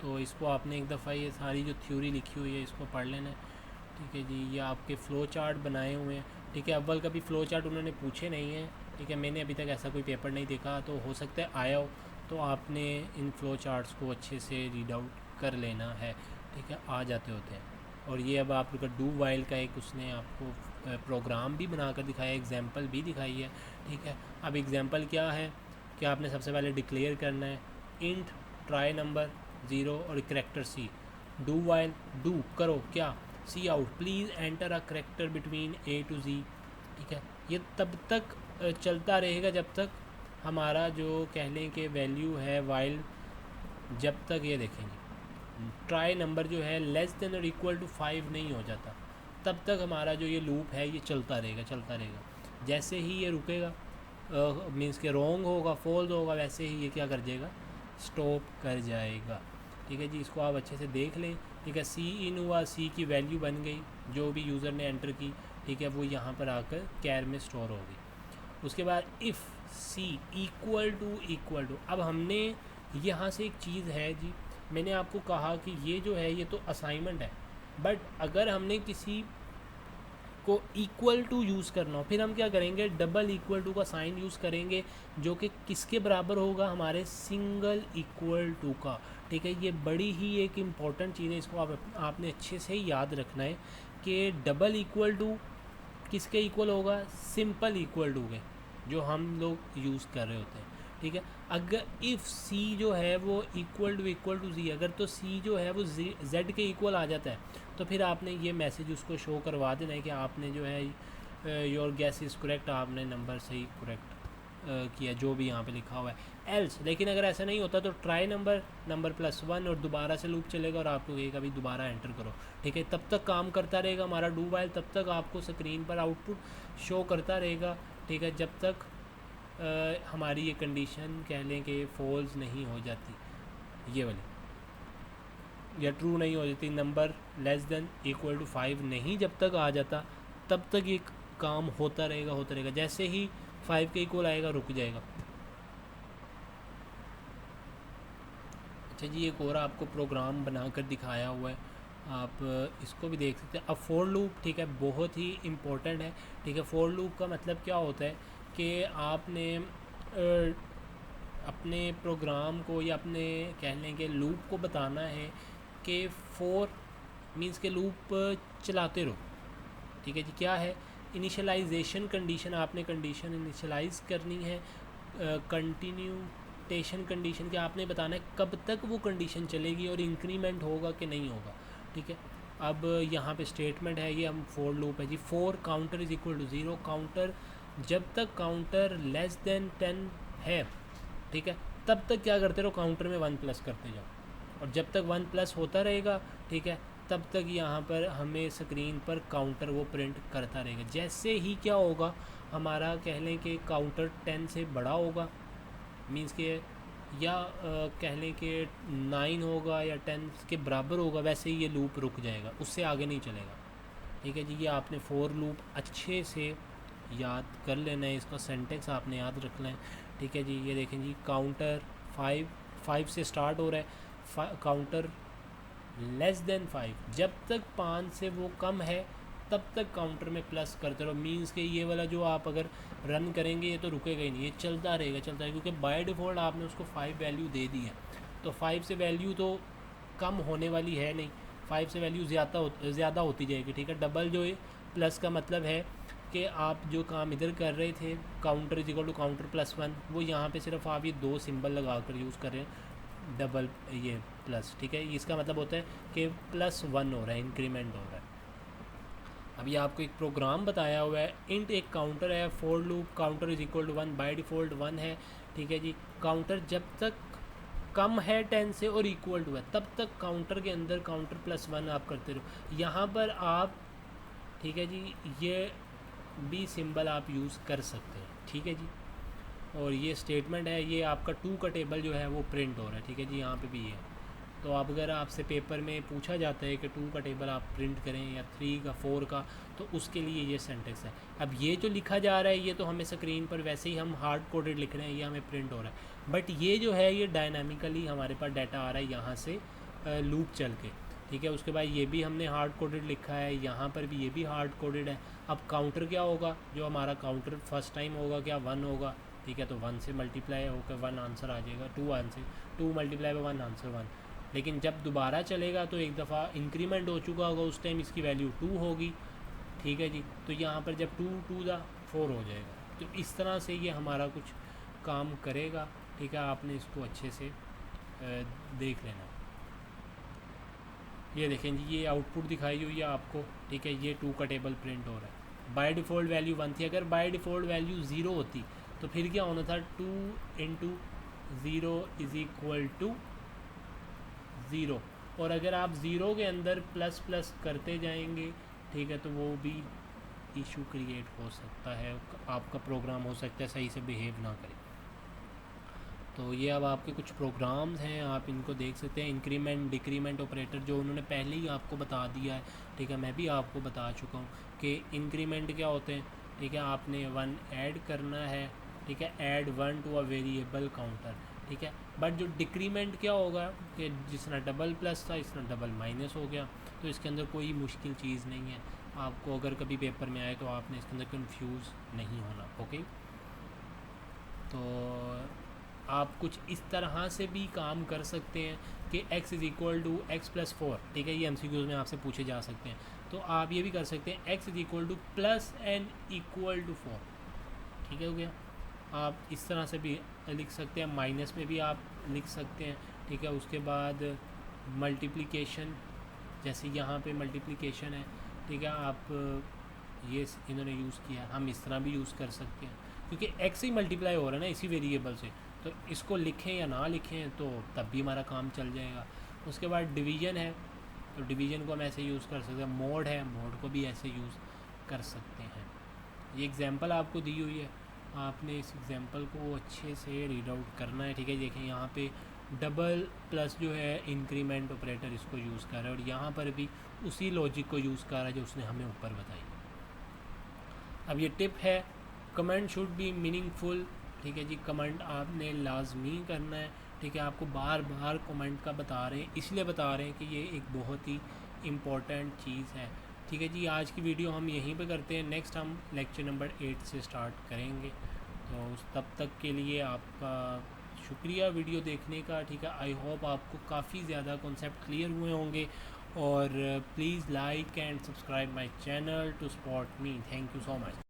तो इसको आपने एक दफ़ा ये सारी जो थ्योरी लिखी हुई है इसको पढ़ लेना है, ठीक है जी। ये आपके फ़्लो चार्ट बनाए हुए हैं, ठीक है। अव्वल कभी फ़्लो चार्ट उन्होंने पूछे नहीं हैं, ठीक है, मैंने अभी तक ऐसा कोई पेपर नहीं देखा, तो हो सकता है आया हो, तो आपने इन फ़्लो चार्ट्स को अच्छे से रीड आउट कर लेना है, ठीक है, आ जाते होते हैं। और ये अब आपका डू वाइल का एक उसने आपको प्रोग्राम भी बनाकर दिखाया, एग्जाम्पल भी दिखाई है, ठीक है। अब एग्जाम्पल क्या है कि आपने सबसे पहले डिक्लेयर करना है इंट ट्राई नंबर 0 और character C. Do while do करो क्या, cout please enter a character between A to Z, ठीक है। ये तब तक चलता रहेगा जब तक हमारा जो कह लें कि वैल्यू है वाइल, जब तक ये देखेंगे ट्राई नंबर जो है लेस देन और इक्वल टू 5 नहीं हो जाता, तब तक हमारा जो ये लूप है ये चलता रहेगा। जैसे ही ये रुकेगा, मीन्स के रॉन्ग होगा, फॉल्स होगा, वैसे ही ये क्या कर जाएगा, स्टॉप कर जाएगा, ठीक है जी। इसको आप अच्छे से देख लें, ठीक है। सी इन हुआ, सी की वैल्यू बन गई जो भी यूज़र ने एंटर की, ठीक है, वो यहाँ पर आकर कैर में स्टोर होगी। उसके बाद इफ़ सी इक्वल टू, अब हमने यहाँ से एक चीज़ है जी, मैंने आपको कहा कि ये जो है ये तो असाइनमेंट है, बट अगर हमने किसी को इक्वल टू यूज़ करना हो, फिर हम क्या करेंगे, डबल इक्वल टू का साइन यूज़ करेंगे, जो कि किसके बराबर होगा, हमारे सिंगल इक्वल टू का, ठीक है। ये बड़ी ही एक इम्पॉर्टेंट चीज़ है, इसको आपने अच्छे से याद रखना है कि डबल इक्वल टू किसके इक्वल होगा, सिंपल इक्वल टू के, जो हम लोग यूज़ कर रहे होते हैं, ठीक है। अगर इफ़ सी जो है वो इक्वल टू जी, अगर तो सी जो है वो जेड के इक्वल आ जाता है, तो फिर आपने ये मैसेज उसको शो करवा देना है कि आपने जो है योर गैस इज़ करेक्ट, आपने नंबर सही करेक्ट किया जो भी यहाँ पे लिखा हुआ है। एल्स, लेकिन अगर ऐसा नहीं होता तो ट्राई नंबर +1 और दोबारा से लूप चलेगा और आपको कहेगा अभी दोबारा एंटर करो, ठीक है। तब तक काम करता रहेगा हमारा डू वाइल, तब तक आपको स्क्रीन पर आउटपुट शो करता रहेगा, ठीक है, जब तक हमारी ये कंडीशन कह लें कि फॉल्स नहीं हो जाती, ये वाली, या ट्रू नहीं हो जाती, number less than equal to 5 नहीं जब तक आ जाता, तब तक ये काम होता रहेगा। जैसे ही 5 के इक्वल आएगा रुक जाएगा। अच्छा जी, एक और आपको प्रोग्राम बनाकर दिखाया हुआ है, आप इसको भी देख सकते हैं। अब फॉर लूप, ठीक है, बहुत ही इम्पोर्टेंट है, ठीक है। फॉर लूप का मतलब क्या होता है कि आपने अपने प्रोग्राम को या अपने कह लें कि लूप को बताना है कि फॉर मींस के लूप चलाते रहो, ठीक है जी। क्या है, इनिशियलाइजेशन कंडीशन, आपने कंडीशन इनिशियलाइज करनी है, कंटिन्यूटेशन कंडीशन के आपने बताना है कब तक वो कंडीशन चलेगी और इंक्रीमेंट होगा कि नहीं होगा, ठीक है। अब यहाँ पे स्टेटमेंट है, ये हम फॉर लूप है जी। For counter is equal to 0, counter जब तक काउंटर लेस देन 10 है, ठीक है, तब तक क्या करते रहो, काउंटर में 1 प्लस करते जाओ, और जब तक 1 प्लस होता रहेगा, ठीक है, तब तक यहाँ पर हमें स्क्रीन पर काउंटर वो प्रिंट करता रहेगा। जैसे ही क्या होगा, हमारा कह लें कि काउंटर 10 से बड़ा होगा, मींस के या कह लें कि 9 होगा या 10 के बराबर होगा, वैसे ही ये लूप रुक जाएगा, उससे आगे नहीं चलेगा। ठीक है जी, ये आपने फॉर लूप अच्छे से याद कर लेना है, इसका सेंटेक्स आपने याद रखना है। ठीक है जी, ये देखें जी, काउंटर 5 से स्टार्ट हो रहा है, काउंटर लेस देन 5, जब तक 5 से वो कम है तब तक काउंटर में प्लस करते रहो। मींस के ये वाला जो आप अगर रन करेंगे ये तो रुकेगा ही नहीं, ये चलता रहेगा क्योंकि बाय डिफ़ॉल्ट आपने उसको 5 वैल्यू दे दी है, तो 5 से वैल्यू तो कम होने वाली है नहीं, 5 से वैल्यू ज़्यादा होती जाएगी। ठीक है, डबल जो है प्लस का मतलब है कि आप जो काम इधर कर रहे थे, counter is equal to counter +1, वो यहाँ पे सिर्फ आप ये 2 सिंबल लगा कर यूज़ कर रहे हैं, डबल ये प्लस। ठीक है, इसका मतलब होता है कि +1 हो रहा है, इंक्रीमेंट हो रहा है। अभी आपको एक प्रोग्राम बताया हुआ है, इंट एक काउंटर है, for loop counter is equal to 1, by default 1 है। ठीक है जी, काउंटर जब तक कम है 10 से और इक्वल टू है तब तक काउंटर के अंदर काउंटर +1 आप करते रहो। यहाँ पर आप, ठीक है जी, ये भी सिंबल आप यूज़ कर सकते हैं। ठीक है जी, और ये स्टेटमेंट है, ये आपका 2 का टेबल जो है वो प्रिंट हो रहा है। ठीक है जी, यहाँ पे भी है। तो आप अगर आपसे पेपर में पूछा जाता है कि 2 का टेबल आप प्रिंट करें या 3 का, 4 का, तो उसके लिए ये सेंटेंस है। अब ये जो लिखा जा रहा है ये तो हमें स्क्रीन पर वैसे ही हम हार्ड कोडेड लिख रहे हैं, ये हमें प्रिंट हो रहा है, बट ये जो है ये डायनामिकली हमारे पास डाटा आ रहा है यहाँ से लूप चल के। ठीक है, उसके बाद ये भी हमने हार्ड कोडेड लिखा है, यहाँ पर भी ये भी हार्ड कोडेड है। अब काउंटर क्या होगा, जो हमारा काउंटर फर्स्ट टाइम होगा क्या, 1 होगा। ठीक है, तो 1 से मल्टीप्लाई होकर 1 आंसर आ जाएगा, 2 आंसर, 2 मल्टीप्लाई बाय 1 आंसर 1। लेकिन जब दोबारा चलेगा तो एक दफ़ा इंक्रीमेंट हो चुका होगा, उस टाइम इसकी वैल्यू 2 होगी। ठीक है जी, तो यहाँ पर जब 2 2 4 हो जाएगा। तो इस तरह से ये हमारा कुछ काम करेगा। ठीक है, आपने इसको अच्छे से देख लेना। ये देखें जी, ये आउटपुट दिखाई हुई है आपको। ठीक है, ये 2 का टेबल प्रिंट हो रहा है। बाय डिफ़ॉल्ट वैल्यू 1 थी, अगर बाय डिफ़ॉल्ट वैल्यू 0 होती तो फिर क्या होना था, 2 × 0 इज़ इक्वल टू 0। और अगर आप 0 के अंदर प्लस प्लस करते जाएंगे, ठीक है, तो वो भी इशू क्रिएट हो सकता है, आपका प्रोग्राम हो सकता है सही से बिहेव ना करे। तो ये अब आपके कुछ प्रोग्राम्स हैं, आप इनको देख सकते हैं। इंक्रीमेंट डिक्रीमेंट ऑपरेटर जो उन्होंने पहले ही आपको बता दिया है। ठीक है, मैं भी आपको बता चुका हूँ कि इंक्रीमेंट क्या होते हैं। ठीक है, आपने 1 ऐड करना है। ठीक है, add 1 to a variable counter. ठीक है, बट जो डिक्रीमेंट क्या होगा कि जिस तरह डबल प्लस था इस तरह डबल माइनस हो गया, तो इसके अंदर कोई मुश्किल चीज़ नहीं है। आपको अगर कभी पेपर में आए तो आपने इसके अंदर कन्फ्यूज़ नहीं होना। ओके, तो आप कुछ इस तरह से भी काम कर सकते हैं कि x is equal to x + 4। ठीक है, ये MCQs में आपसे पूछे जा सकते हैं। तो आप ये भी कर सकते हैं x is equal to +n equal to 4। ठीक है, हो गया। आप इस तरह से भी लिख सकते हैं, माइनस में भी आप लिख सकते हैं। ठीक है, उसके बाद मल्टीप्लिकेशन, जैसे यहाँ पे मल्टीप्लिकेशन है। ठीक है, आप ये इन्होंने यूज़ किया, हम इस तरह भी यूज़ कर सकते हैं क्योंकि x ही मल्टीप्लाई हो रहा है ना इसी वेरिएबल से, तो इसको लिखें या ना लिखें तो तब भी हमारा काम चल जाएगा। उसके बाद डिवीज़न है, तो डिवीज़न को हम ऐसे यूज़ कर सकते हैं। मोड है, मोड को भी ऐसे यूज़ कर सकते हैं। ये एग्जांपल आपको दी हुई है, आपने इस एग्जांपल को अच्छे से रीड आउट करना है। ठीक है, देखें यहाँ पे डबल प्लस जो है इंक्रीमेंट ऑपरेटर इसको यूज़ कर रहा है और यहाँ पर भी उसी लॉजिक को यूज़ कर रहा है जो उसने हमें ऊपर बताई। अब ये टिप है, कमेंट शुड बी मीनिंगफुल। ठीक है जी, कमेंट आपने लाजमी करना है। ठीक है, आपको बार बार कमेंट का बता रहे हैं, इसलिए बता रहे हैं कि ये एक बहुत ही इम्पॉर्टेंट चीज़ है। ठीक है जी, आज की वीडियो हम यहीं पे करते हैं, नेक्स्ट हम लेक्चर नंबर 8 से स्टार्ट करेंगे। तो तब तक के लिए आपका शुक्रिया वीडियो देखने का। ठीक है, आई होप आपको काफ़ी ज़्यादा कॉन्सेप्ट क्लियर हुए होंगे और please like and subscribe my channel to support me. Thank you so much.